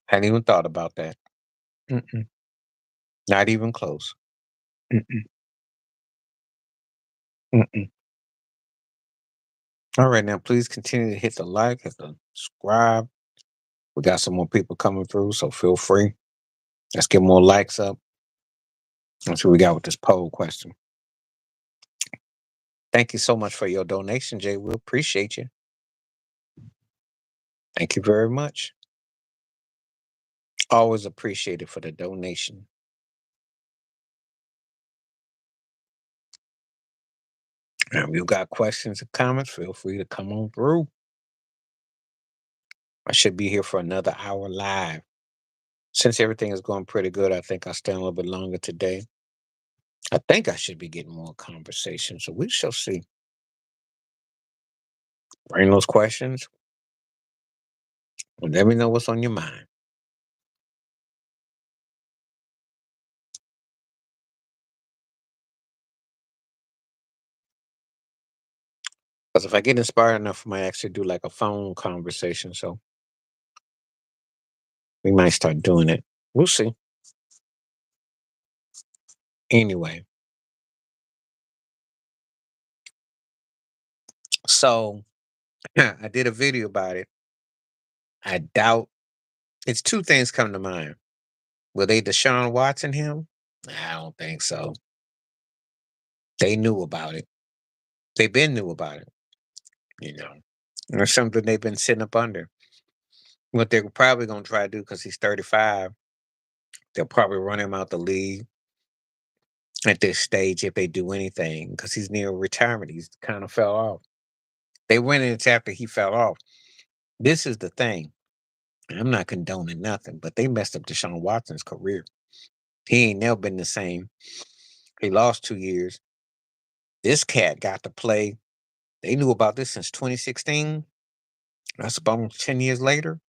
hadn't even thought about that. Mm-mm. Not even close. Mm-mm. Mm-mm. All right, now please continue to hit the like, hit the subscribe. We got some more people coming through, so feel free. Let's get more likes up. That's what we got with this poll question. Thank you so much for your donation, Jay. We appreciate you. Thank you very much. Always appreciated for the donation. And if you got questions or comments, feel free to come on through. I should be here for another hour live. Since everything is going pretty good, I think I'll stay a little bit longer today. I think I should be getting more conversation, so we shall see. Bring those questions and let me know what's on your mind. Because if I get inspired enough, I might actually do like a phone conversation. So we might start doing it. We'll see. Anyway, so I did a video about it. I doubt it's two things come to mind. Will they Deshaun Watson him? I don't think so. They knew about it. They've been knew about it, you know. Or something they've been sitting up under. What they're probably gonna try to do because he's 35, they'll probably run him out the league at this stage if they do anything because he's near retirement. He's kind of fell off. They went in after he fell off. This is the thing. And I'm not condoning nothing, but they messed up Deshaun Watson's career. He ain't never been the same. He lost 2 years. This cat got to play. They knew about this since 2016. That's about 10 years later.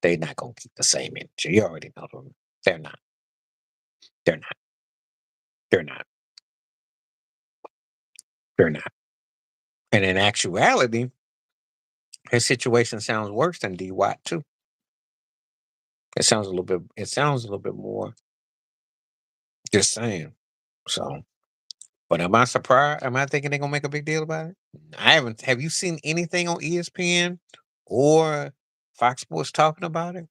They're not gonna keep the same energy. You already know them. They're not. They're not. They're not. They're not. And in actuality, his situation sounds worse than D Watt too. It sounds a little bit. It sounds a little bit more. Just saying. So, but am I surprised? Am I thinking they're gonna make a big deal about it? I haven't. Have you seen anything on ESPN or Fox Sports talking about it?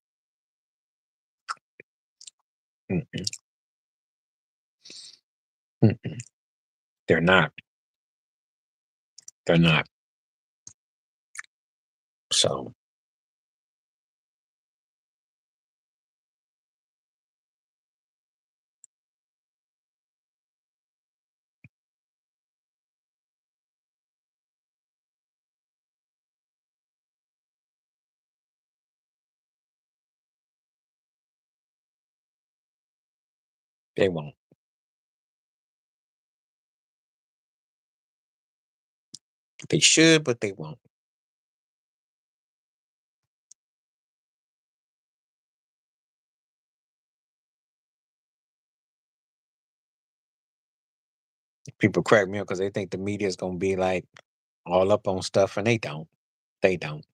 Mm-mm, mm-mm. They're not. They're not. So they won't. They should, but they won't. People crack me up because they think the media is gonna be like all up on stuff, and they don't. They don't.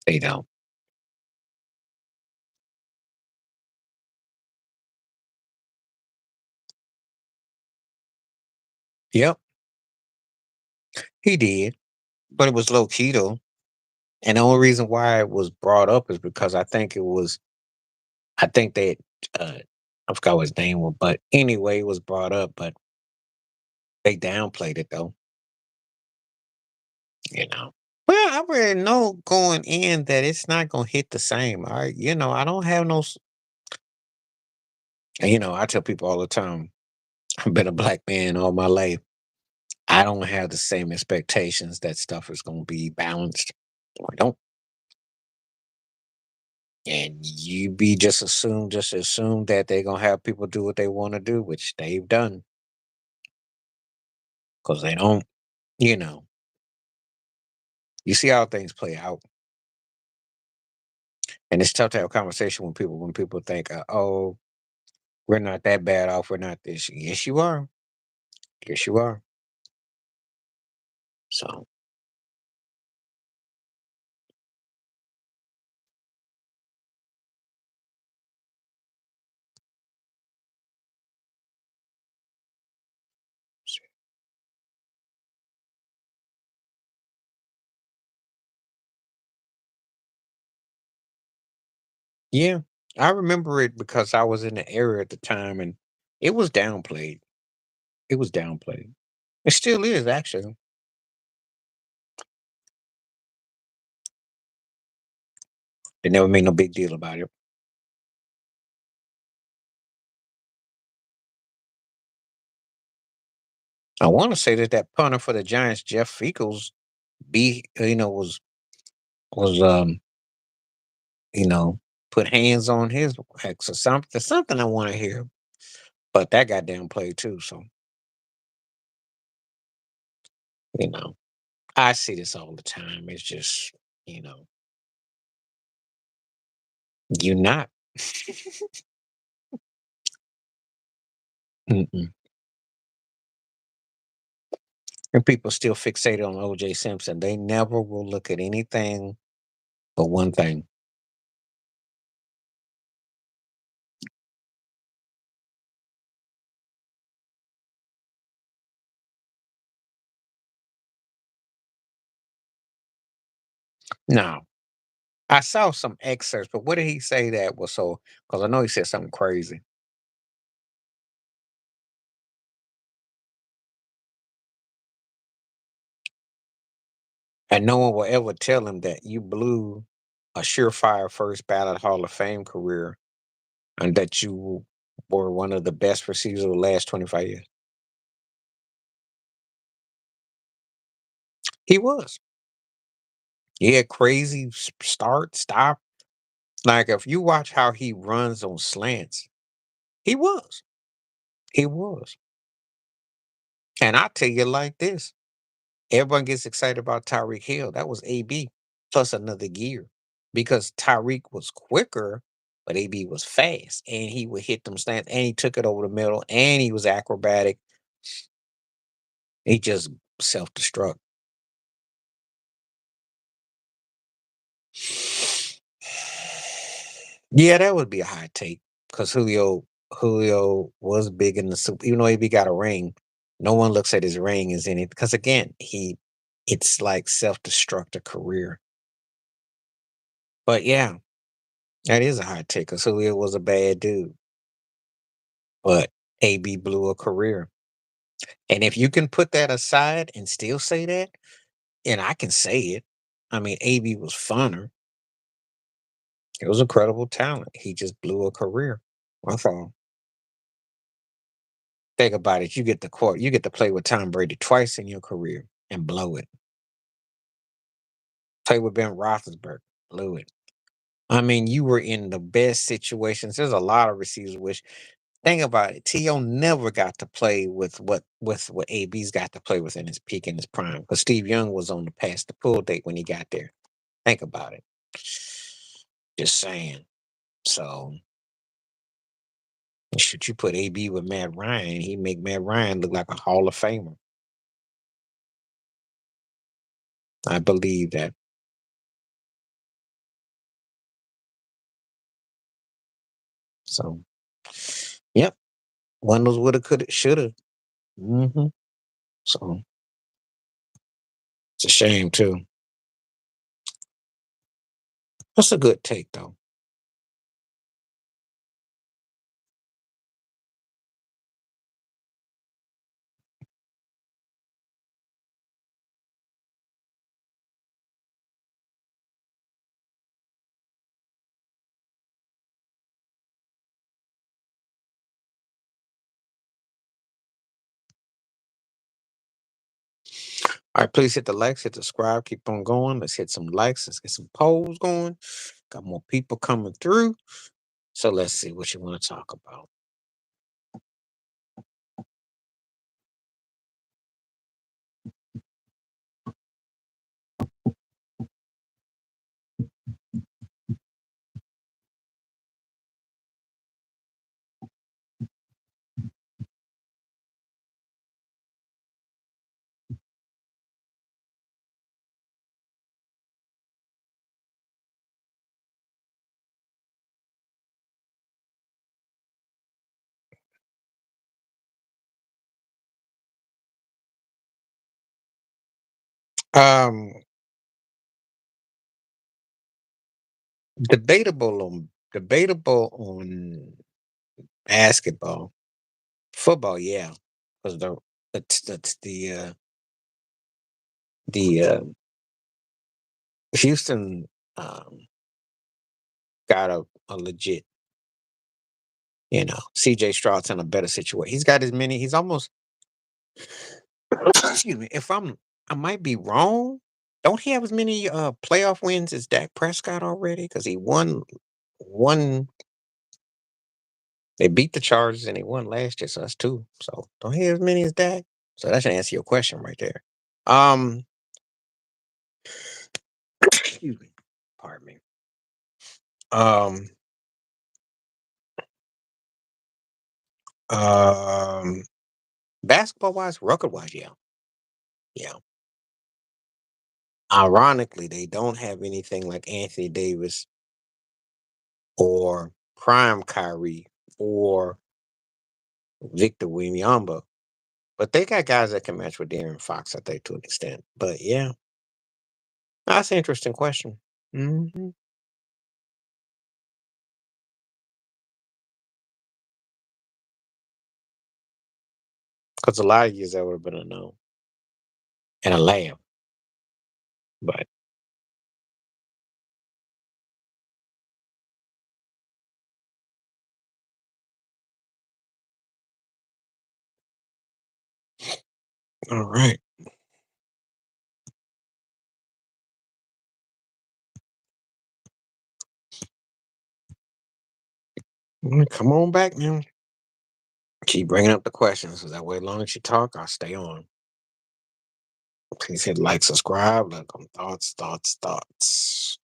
They don't. Yep, he did, but it was low key though. And the only reason why it was brought up is because I think it was. I think that uh, I forgot what his name was, but anyway, it was brought up. But they downplayed it though. You know. Well, I already know going in that it's not gonna hit the same. I don't have no. I tell people all the time. I've been a black man all my life. I don't have the same expectations that stuff is gonna be balanced. I don't. And you be just assume that they're gonna have people do what they want to do, which they've done, because they don't. You know, you see how things play out, and it's tough to have a conversation when people think, "Oh, we're not that bad off. We're not this." Yes, you are. Yes, you are. So Yeah, I remember it because I was in the area at the time, and it was downplayed. It was downplayed. It still is, actually. They never made no big deal about it. I want to say that that punter for the Giants, Jeff Feekles, was you know put hands on his ex or something. Something I want to hear, but that got downplayed too. So you know, I see this all the time. It's just you know, you not. Mm-mm. And people still fixated on O.J. Simpson. They never will look at anything but one thing. Now, I saw some excerpts, but what did he say that was so? Because I know he said something crazy, and no one will ever tell him that you blew a surefire first ballot Hall of Fame career, and that you were one of the best receivers of the last 25 years. He was. He had crazy start, stop. Like if you watch how he runs on slants, he was. He was. And I tell you like this. Everyone gets excited about Tyreek Hill. That was AB plus another gear because Tyreek was quicker, but AB was fast and he would hit them slants and he took it over the middle and he was acrobatic. He just self destruct. Yeah, that would be a hot take because Julio was big in the super. Even though AB got a ring, no one looks at his ring as any because again it's like self destruct a career. But yeah, that is a hot take because Julio was a bad dude, but AB blew a career. And if you can put that aside and still say that, and I can say it, I mean, AB was funner. It was incredible talent. He just blew a career. That's all. Think about it. You get to play with Tom Brady twice in your career and blow it. Play with Ben Roethlisberger, blew it. I mean, you were in the best situations. There's a lot of receivers which think about it. T.O. never got to play with what AB's got to play with in his peak in his prime. Because Steve Young was on the past the pull date when he got there. Think about it. Just saying. So should you put AB with Matt Ryan, he make Matt Ryan look like a Hall of Famer. I believe that. So yep. One of those woulda, coulda, shoulda. Hmm. So it's a shame too. That's a good take though. All right, please hit the likes, hit the subscribe, keep on going. Let's hit some likes. Let's get some polls going. Got more people coming through. So let's see what you want to talk about. Um, debatable on debatable on basketball. Football, yeah, because the Houston got a legit, CJ Stroud's in a better situation. He's got as many. He's almost. Excuse me. If I might be wrong. Don't he have as many playoff wins as Dak Prescott already? Because he won. They beat the Chargers and they won last year, so that's two. So don't he have as many as Dak? So that should answer your question right there. Um, excuse me. Pardon me. Um, um, basketball wise, record wise, yeah, yeah. Ironically, they don't have anything like Anthony Davis or prime Kyrie or Victor Wembanyama, but they got guys that can match with De'Aaron Fox, I think, to an extent. But yeah, that's an interesting question. Because a lot of years that would have been a no and a lamb. But all right, come on back now. Keep bringing up the questions, so that way, as long as you talk, I'll stay on. Please hit like, subscribe. Look, thoughts, thoughts, thoughts.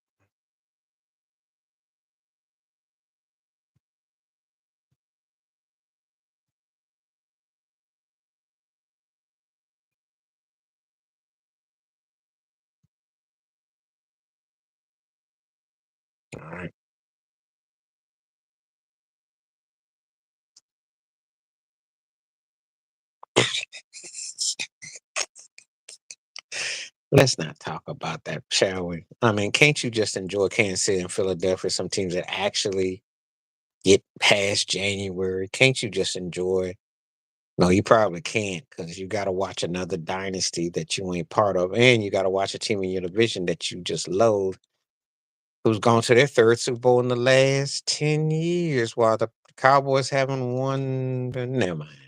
All right. Let's not talk about that, shall we? I mean, can't you just enjoy Kansas City and Philadelphia, some teams that actually get past January? Can't you just enjoy? No, you probably can't because you got to watch another dynasty that you ain't part of, and you got to watch a team in your division that you just loathe, who's gone to their third Super Bowl in the last 10 years, while the Cowboys haven't won. Never mind.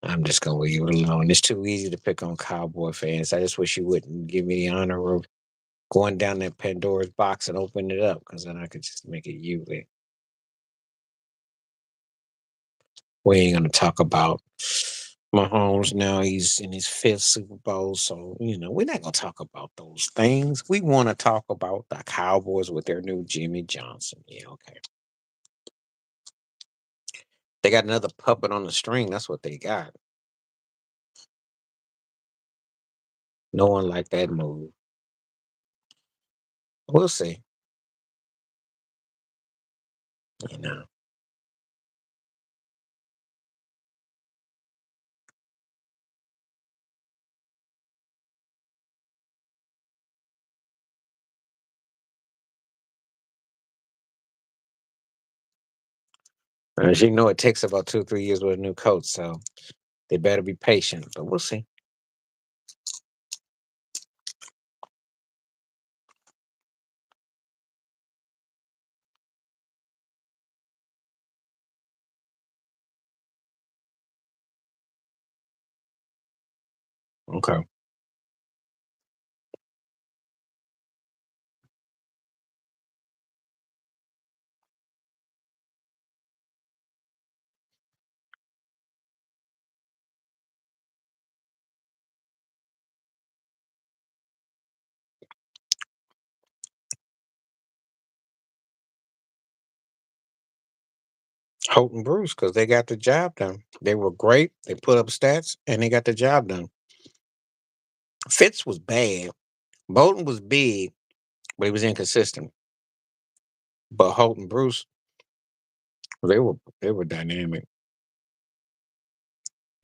I'm just gonna leave it alone. It's too easy to pick on Cowboy fans. I just wish you wouldn't give me the honor of going down that Pandora's box and open it up, because then I could just make it you. We ain't gonna talk about Mahomes now. He's in his fifth Super Bowl, so we're not gonna talk about those things. We want to talk about the Cowboys with their new Jimmy Johnson. Yeah, okay. They got another puppet on the string. That's what they got. No one liked that move. We'll see. You know, as you know, it takes about 2 or 3 years with a new coach, so they better be patient. But we'll see. Okay. Holton Bruce, because they got the job done. They were great. They put up stats, and they got the job done. Fitz was bad. Bolton was big, but he was inconsistent. But Holton Bruce, they were dynamic.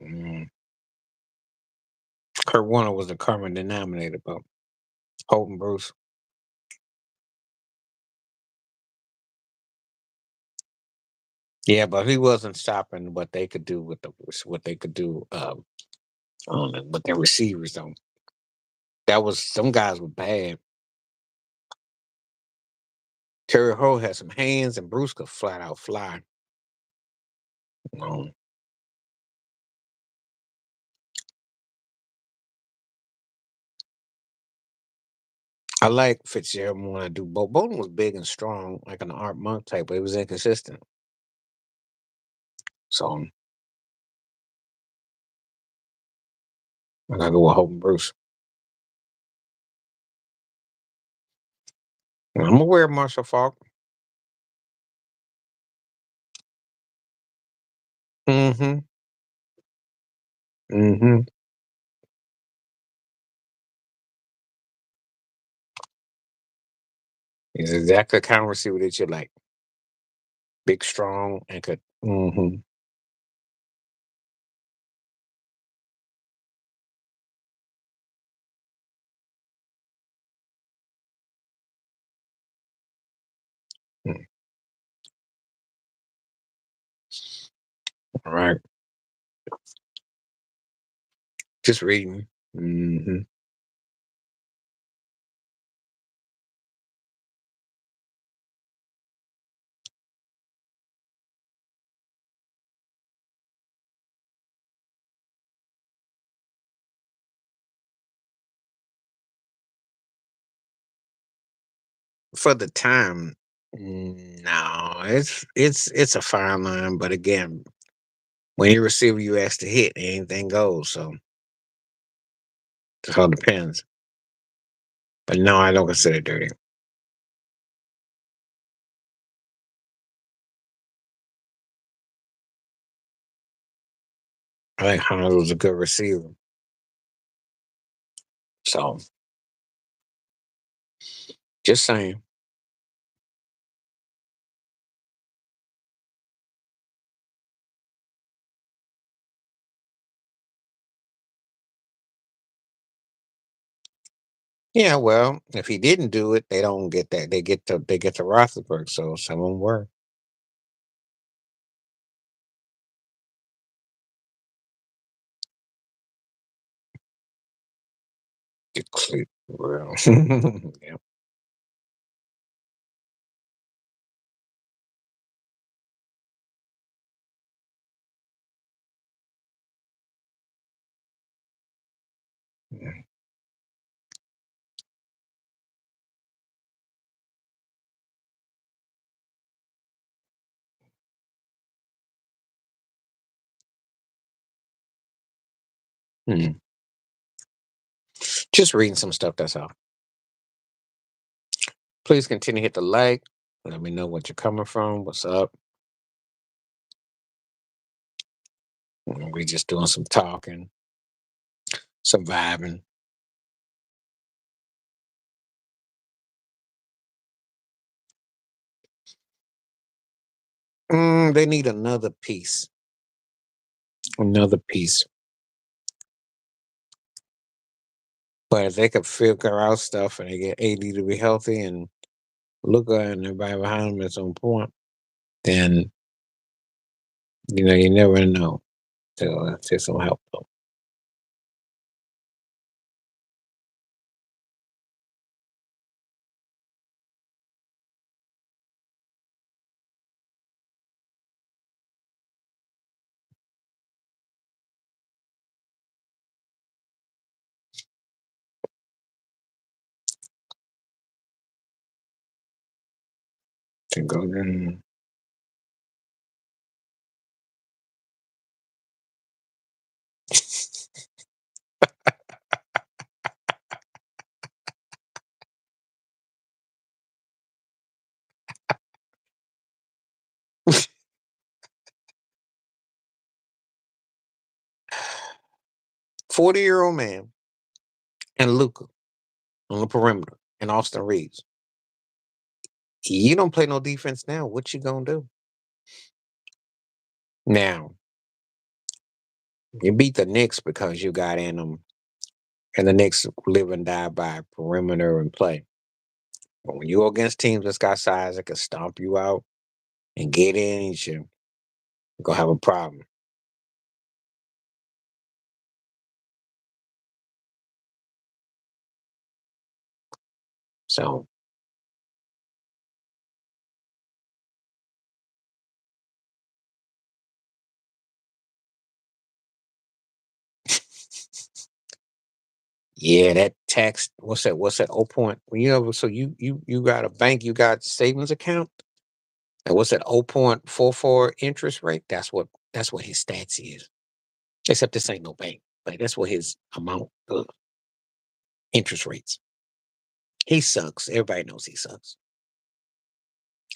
Mm. Kurt Warner was the common denominator, but Holton Bruce. Yeah, but he wasn't stopping what they could do with what they could do with their receivers though. That was some guys were bad. Terry Ho had some hands and Bruce could flat out fly. Um, I like Fitzgerald when I do both. Bolton was big and strong, like an Art Monk type, but he was inconsistent. So I gotta go with Hope and Bruce. I'm aware of Marshall Falk. Mm-hmm. Mm-hmm. He's exactly the kind of receiver that you like. Big, strong, and could. Mm-hmm. Mm. All right. Just reading. Mm-hmm. For the time, no, it's a fine line, but again, when you receive, you ask to hit, anything goes. So it all depends. But no, I don't consider it dirty. I think Hans was a good receiver. So just saying. Yeah, well, if he didn't do it, they don't get that. They get to Roethlisberger. So some of them were. Well, yeah. Yeah. Hmm. Just reading some stuff. That's all. Please continue to hit the like. Let me know what you're coming from. What's up? We just doing some talking, some vibing. They need another piece. Another piece. But if they could figure out stuff and they get AD to be healthy and Luca and everybody behind him is on point, then you never know till take some help though. To go there. 40-year-old man and Luca on the perimeter and Austin Reeves. You don't play no defense now. What you gonna do? Now, you beat the Knicks because you got in them, and the Knicks live and die by perimeter and play. But when you go against teams that's got size that can stomp you out and get in, you should. Gonna have a problem. So yeah, that tax. What's that? What's that? Oh point. When you ever so you got a bank, you got savings account, and what's that? 0.44 interest rate. That's what his stats is. Except this ain't no bank. Like that's what his amount of interest rates. He sucks. Everybody knows he sucks.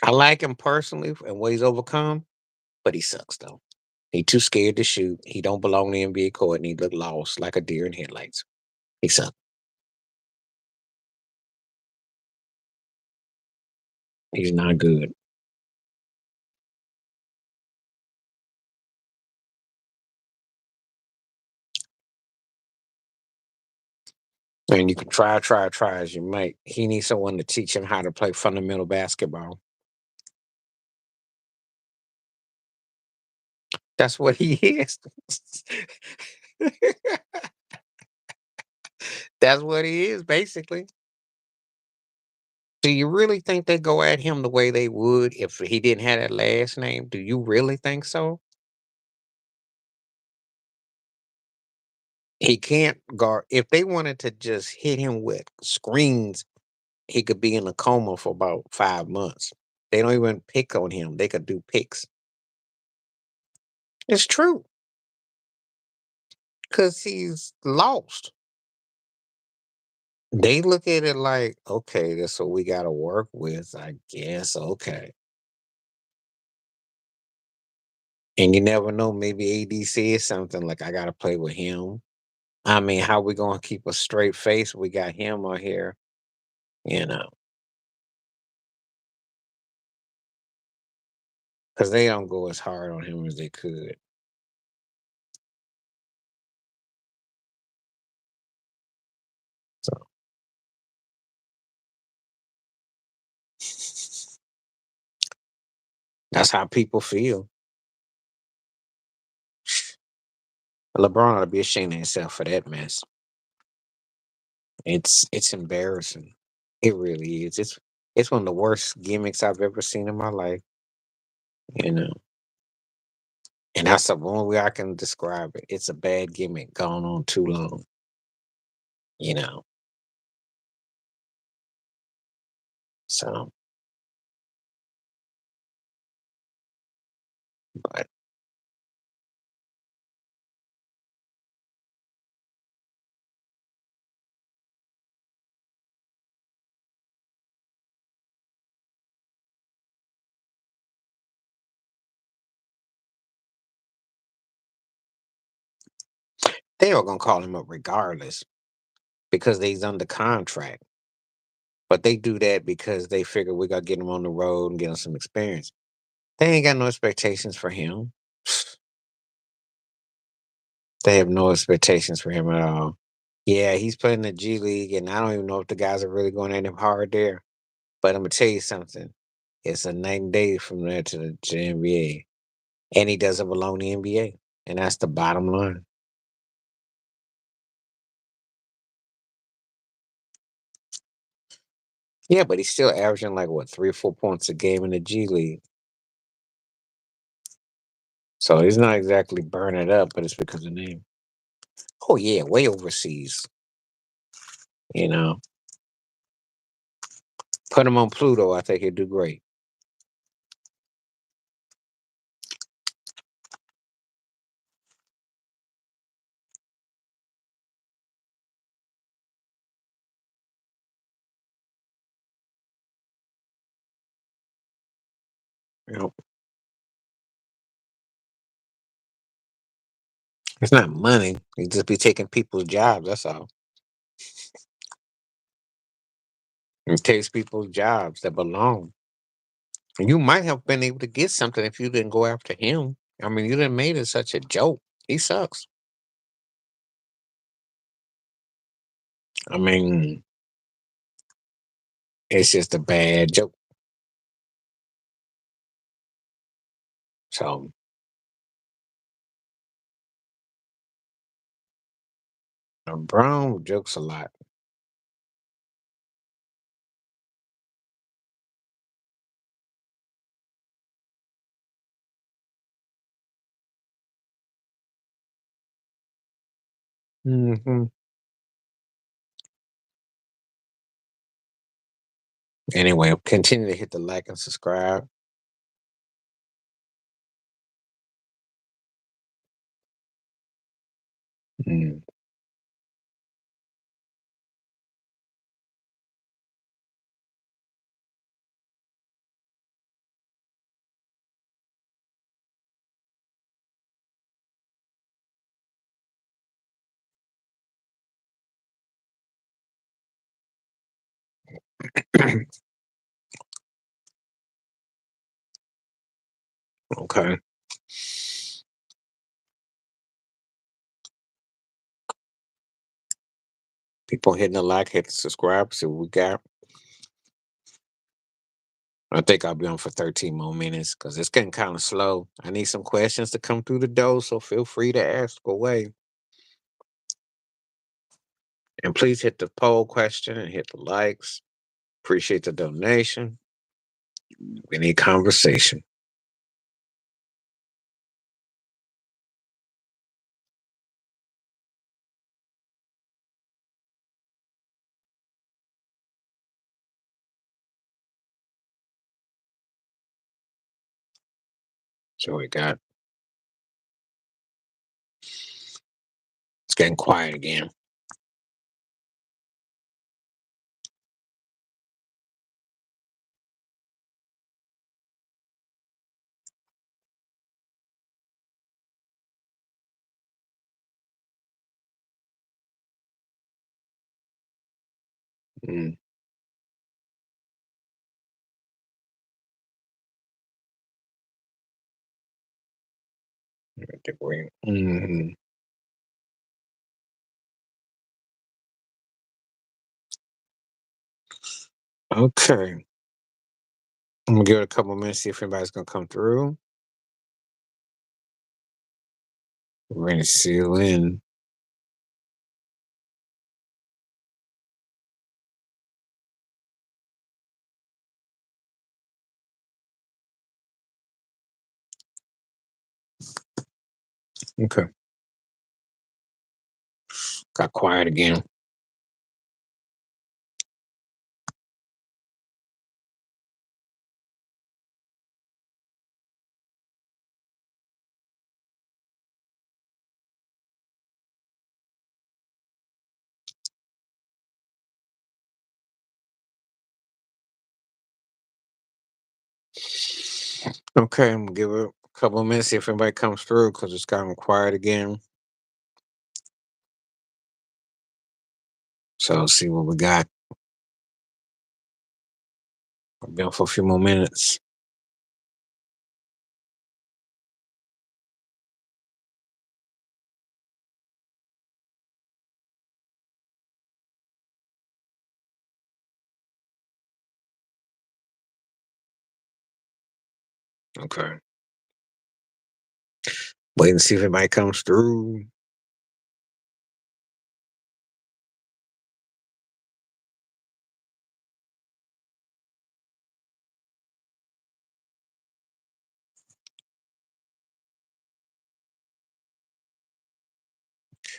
I like him personally and what he's overcome, but he sucks though. He too scared to shoot. He don't belong in the NBA court, and he look lost like a deer in headlights. He sucks. He's not good. And you can try as you might. He needs someone to teach him how to play fundamental basketball. That's what he is. That's what he is, basically. Do you really think they go at him the way they would if he didn't have that last name? Do you really think so? He can't guard. If they wanted to just hit him with screens, he could be in a coma for about 5 months. They don't even pick on him. They could do picks. It's true because he's lost. They look at it like, okay, that's what we got to work with, I guess. Okay. And you never know, maybe AD says something like, I got to play with him. I mean, how we going to keep a straight face? We got him on here, you know, because they don't go as hard on him as they could. So that's how people feel. LeBron ought to be ashamed of himself for that mess. It's embarrassing. It really is. It's one of the worst gimmicks I've ever seen in my life, you know. And that's the only way I can describe it. It's a bad gimmick gone on too long, you know. So, but they are gonna call him up regardless because he's under contract. But they do that because they figure we gotta get him on the road and get him some experience. They ain't got no expectations for him. They have no expectations for him at all. Yeah, he's playing the G League, and I don't even know if the guys are really going at him hard there. But I'm gonna tell you something. It's a night and day from there to the NBA, and he doesn't belong in the NBA, and that's the bottom line. Yeah, but he's still averaging like what 3 or 4 points a game in the G League. So he's not exactly burning it up, but it's because of name. Oh yeah, way overseas. You know, put him on Pluto. I think he'd do great. You know, it's not money. He just be taking people's jobs. That's all. He takes people's jobs that belong. And you might have been able to get something if you didn't go after him. I mean, you didn't made it such a joke. He sucks. I mean, it's just a bad joke. So Brown jokes a lot. Hmm. Anyway, continue to hit the like and subscribe. Mm. Okay. People hitting the like, hit the subscribe. See what we got. I think I'll be on for 13 more minutes because it's getting kind of slow. I need some questions to come through the door, so feel free to ask away. And please hit the poll question and hit the likes. Appreciate the donation. We need conversation. So we got it's getting quiet again. Mm, I think mhm. Okay. I'm gonna give it a couple minutes, see if anybody's gonna come through. We're gonna seal in. Okay. Got quiet again. Okay, I'm gonna give it a couple of minutes, see if anybody comes through because it's gotten quiet again. So see what we got. I'll be on for a few more minutes. Okay. Wait and see if anybody comes through.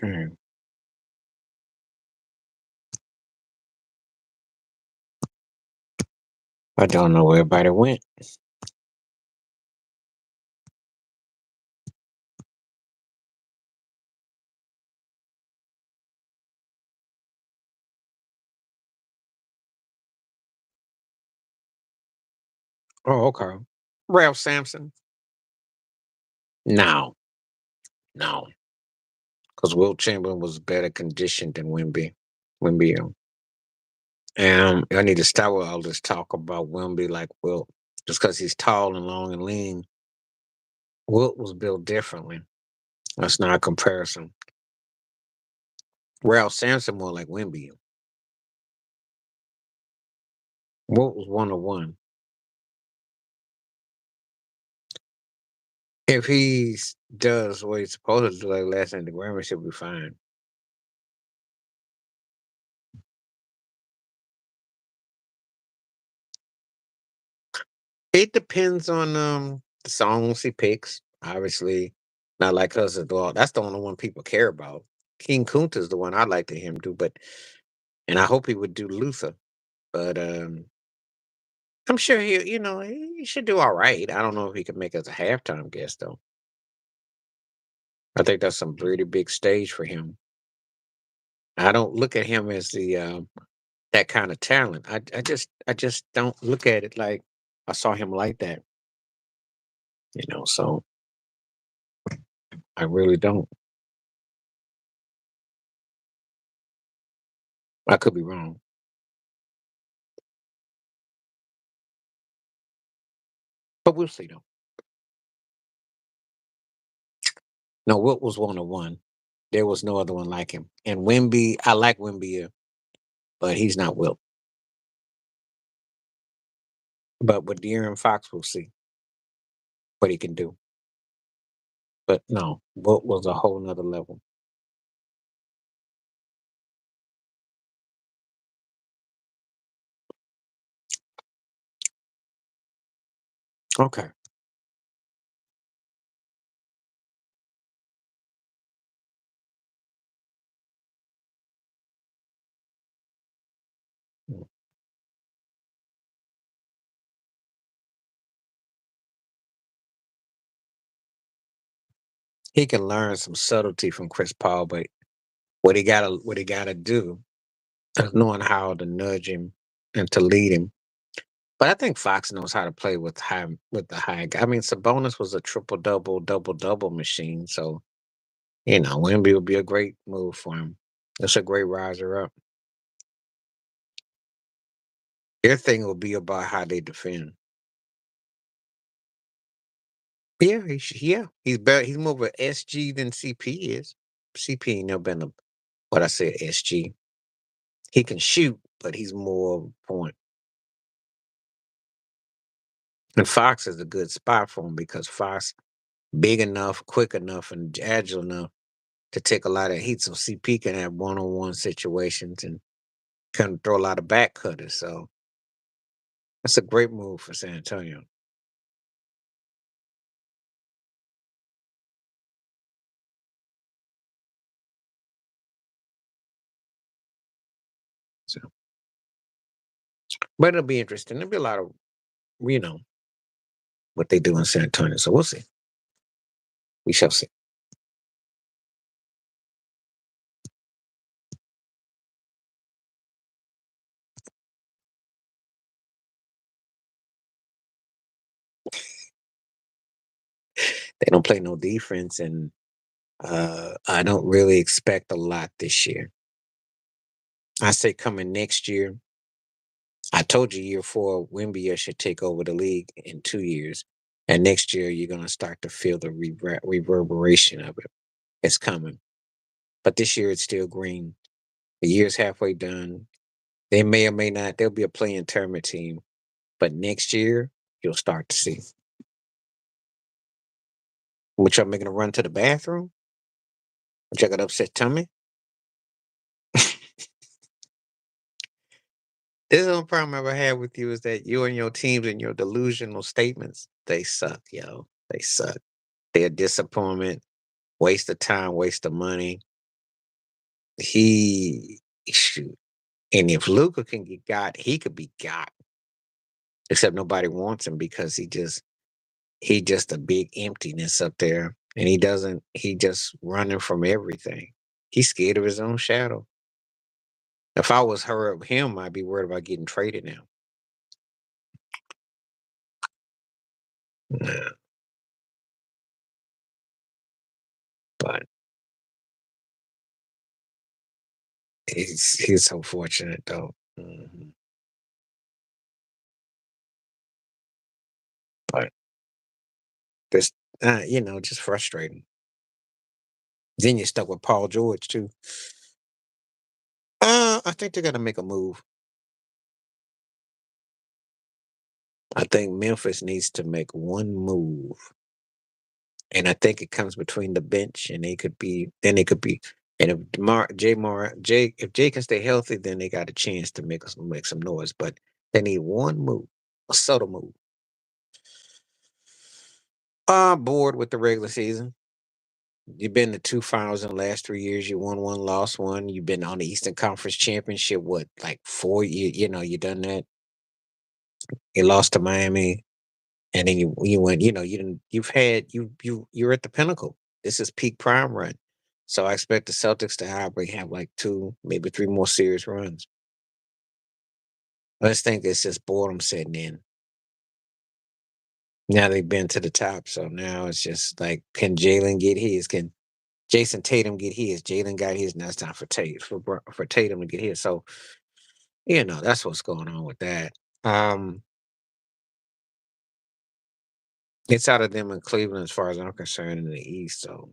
Okay. I don't know where everybody went. Oh, okay. Ralph Sampson. No, no, because Wilt Chamberlain was better conditioned than Wimby. Wimby. I need to stop with all this talk about Wimby like Wilt, just because he's tall and long and lean. Wilt was built differently. That's not a comparison. Ralph Sampson more like Wimby. Wilt was 101. If he does what he's supposed to do, like last night, the grammar should be fine. It depends on the songs he picks. Obviously, not like us at all. That's the only one people care about. King Kunta is the one I'd like to hear him do, but and I hope he would do Luther. But I'm sure he should do all right. I don't know if he could make as a halftime guest though. I think that's some pretty big stage for him. I don't look at him as the that kind of talent. I just don't look at it like I saw him like that. So I really don't. I could be wrong, but we'll see though. No, Wilt was 101. There was no other one like him. And Wimby, I like Wimby, but he's not Wilt. But with De'Aaron Fox, we'll see what he can do. But no, Wilt was a whole nother level. Okay. Mm. He can learn some subtlety from Chris Paul, but what he gotta do is knowing how to nudge him and to lead him. But I think Fox knows how to play with the high guy. I mean, Sabonis was a triple double, double double machine. So Wemby would be a great move for him. It's a great riser up. Their thing will be about how they defend. Yeah, he's better. He's more of a SG than CP is. CP ain't never been what I said SG. He can shoot, but he's more of a point. And Fox is a good spot for him because Fox big enough, quick enough, and agile enough to take a lot of heat. So CP can have one-on-one situations and can throw a lot of back cutters. So that's a great move for San Antonio. So, but it'll be interesting. There'll be a lot of you know what they do in San Antonio. So we'll see. We shall see. They don't play no defense, and I don't really expect a lot this year. I say coming next year. I told you year four, Wimby should take over the league in 2 years, and next year you're gonna start to feel the reverberation of it. It's coming, but this year it's still green. The year's halfway done. They may or may not. There'll be a playing tournament team, but next year you'll start to see. Which y'all making a run to the bathroom? Which y'all got upset tummy? This is the only problem I ever had with you is that you and your teams and your delusional statements, they suck, yo. They suck. They're a disappointment, waste of time, waste of money. He shoot. And if Luca can get got, he could be got. Except nobody wants him because he just a big emptiness up there. And he just running from everything. He's scared of his own shadow. If I was her of him, I'd be worried about getting traded now. Nah, but he's so fortunate though. But just just frustrating. Then you're stuck with Paul George too. I think they're gonna make a move. I think Memphis needs to make one move, and I think it comes between the bench, and they could be. And if if Jay can stay healthy, then they got a chance to make some noise. But they need one move, a subtle move. Bored with the regular season. You've been to two finals in the last 3 years. You won one, lost one. You've been on the Eastern Conference Championship. What, like 4 years? You done that. You lost to Miami, and then you went. You didn't. You've had you're at the pinnacle. This is peak prime run. So I expect the Celtics to have like two, maybe three more series runs. I just think it's just boredom setting in. Now they've been to the top, so now it's just like, can Jalen get his? Can Jason Tatum get his? Jalen got his. Now it's time for for Tatum to get his. So that's what's going on with that. Um, it's out of them in Cleveland as far as I'm concerned in the East. So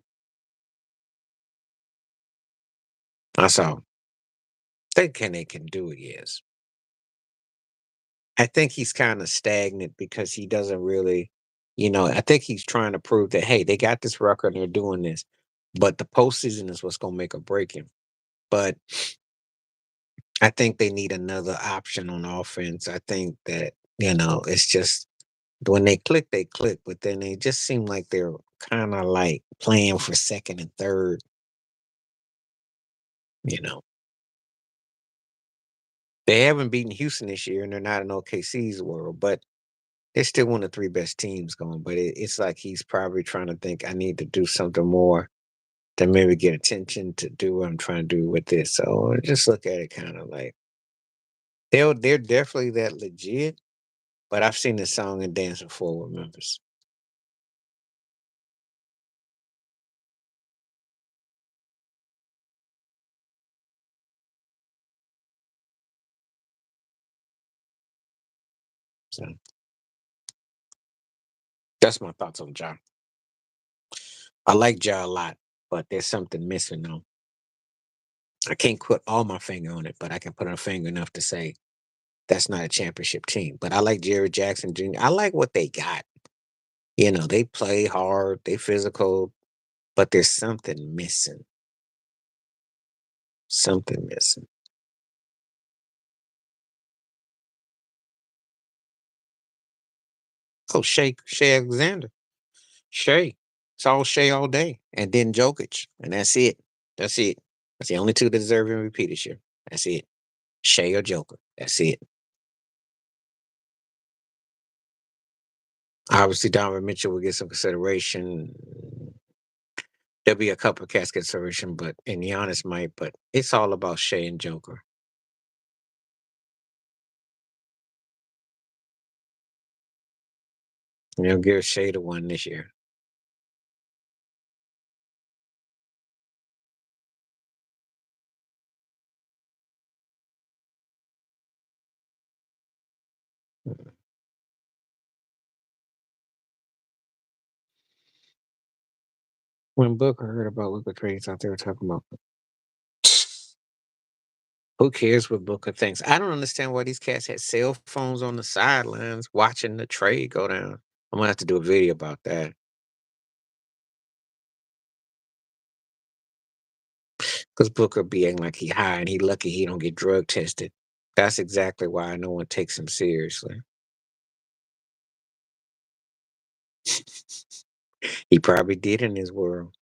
that's all. They can do it. Yes, I think he's kind of stagnant because he doesn't really. I think he's trying to prove that, hey, they got this record and they're doing this, but the postseason is what's going to make or break him. But I think they need another option on offense. I think that, it's just when they click, but then they just seem like they're kind of like playing for second and third, you know. They haven't beaten Houston this year and they're not in OKC's world, but they're still one of the three best teams going. But it's like he's probably trying to think, I need to do something more to maybe get attention to do what I'm trying to do with this. So I just look at it kind of like they're definitely that legit. But I've seen the song and dance before with Memphis. So that's my thoughts on Ja. I like Ja a lot, but there's something missing though. I can't put all my finger on it, but I can put a finger enough to say that's not a championship team. But I like Jared Jackson Jr. I like what they got. They play hard, they physical, but there's something missing. Something missing. Oh, Shea Alexander. Shea. It's all Shea all day. And then Jokic. And that's it. That's it. That's the only two that deserve MVP this year. That's it. Shea or Joker. That's it. Obviously, Donovan Mitchell will get some consideration. There'll be a couple of cats consideration, but and Giannis might, but it's all about Shea and Joker. Give Shea the one this year. Mm. When Booker heard about Luka trades out there talking about who cares what Booker thinks? I don't understand why these cats had cell phones on the sidelines watching the trade go down. I'm gonna have to do a video about that. Because Booker being like he high and he lucky he don't get drug tested. That's exactly why no one takes him seriously. He probably did in his world.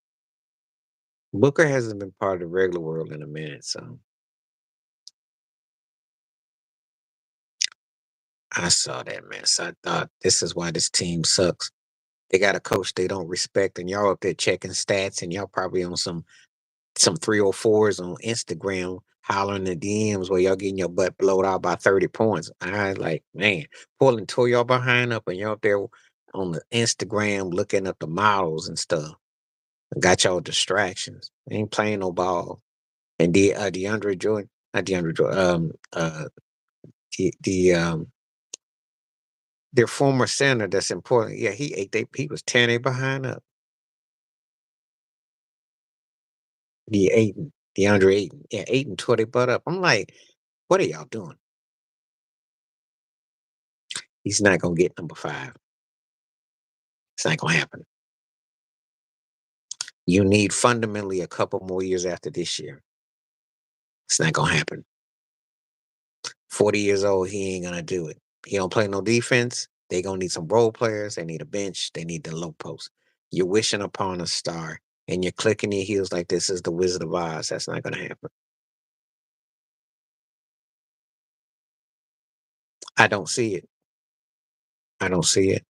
Booker hasn't been part of the regular world in a minute, so I saw that mess. I thought this is why this team sucks. They got a coach they don't respect, and y'all up there checking stats, and y'all probably on some 304s on Instagram hollering the DMs where y'all getting your butt blowed out by 30 points. I like, man, Portland tore y'all behind up, and y'all up there on the Instagram looking up the models and stuff. Got y'all distractions. Ain't playing no ball. And DeAndre Jordan, not DeAndre Jordan, the their former center that's important. Yeah, he was tearing they behind up. DeAndre Ayton. Yeah, Ayton tore their butt up. I'm like, what are y'all doing? He's not gonna get number 5. It's not gonna happen. You need fundamentally a couple more years after this year. It's not gonna happen. 40 years old, he ain't gonna do it. He don't play no defense. They gonna need some role players. They need a bench. They need the low post. You're wishing upon a star, and you're clicking your heels like this is the Wizard of Oz. That's not gonna happen. I don't see it. I don't see it.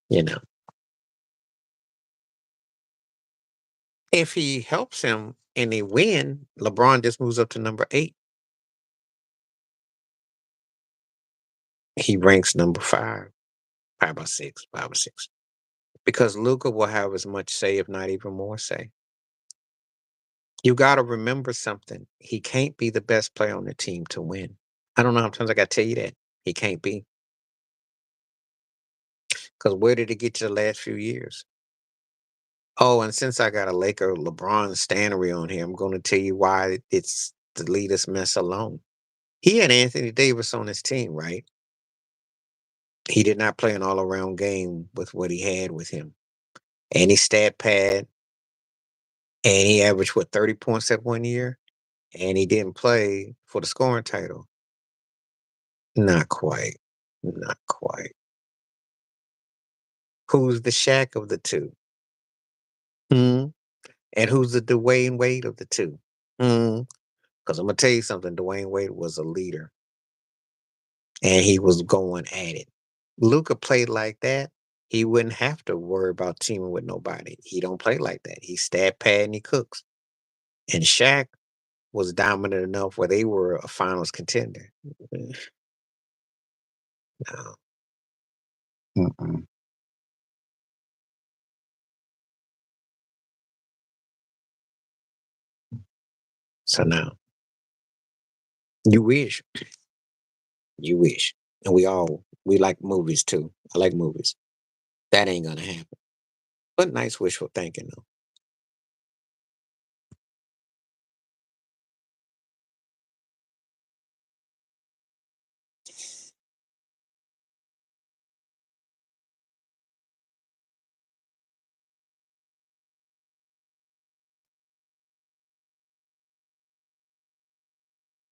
You know, if he helps him and they win, LeBron just moves up to number 8. He ranks number 5, probably about 6, 5 or 6. Because Luca will have as much say, if not even more say. You got to remember something. He can't be the best player on the team to win. I don't know how many times I got to tell you that. He can't be. Because where did it get you the last few years? Oh, and since I got a Laker LeBron standery on here, I'm going to tell you why it's to leave this mess alone. He had Anthony Davis on his team, right? He did not play an all around game with what he had with him. And he stat pad, and he averaged, what, 30 points that one year? And he didn't play for the scoring title. Not quite. Not quite. Who's the Shaq of the two? Hmm. And who's the Dwayne Wade of the two? Hmm. Because I'm gonna tell you something. Dwayne Wade was a leader, and he was going at it. Luca played like that. He wouldn't have to worry about teaming with nobody. He don't play like that. He stat pad and he cooks. And Shaq was dominant enough where they were a finals contender. No. Mm-mm. So now you wish. You wish. And we like movies too. I like movies. That ain't gonna happen. But nice wishful thinking though.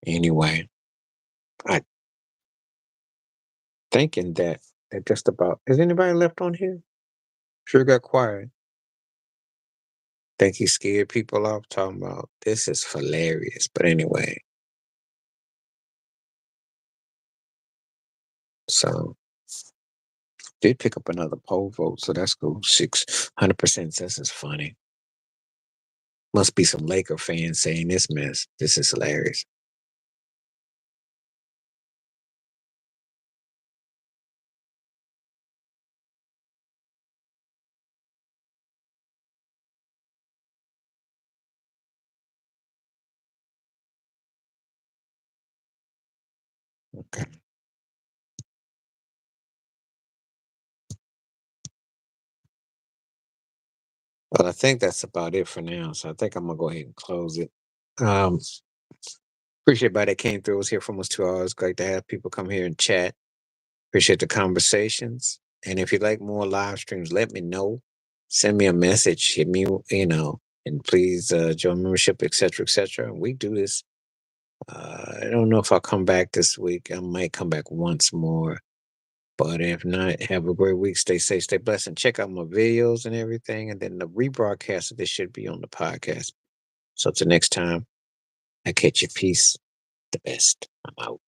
Anyway, I thinking that just about is anybody left on here? Sure got quiet. Think he scared people off talking about this is hilarious. But anyway, so did pick up another poll vote, so that's cool. 600% says it's funny. Must be some Laker fans saying this mess. This is hilarious. Okay. Well, I think that's about it for now. So I think I'm gonna go ahead and close it. Um, Appreciate everybody that came through. I was here for almost 2 hours. Great to have people come here and chat. Appreciate the conversations. And if you'd like more live streams, let me know. Send me a message. Hit me, and please join membership, etc., etc. We do this. I don't know if I'll come back this week. I might come back once more. But if not, have a great week. Stay safe, stay blessed, and check out my videos and everything. And then the rebroadcast of this should be on the podcast. So till next time, I catch you. Peace. The best. I'm out.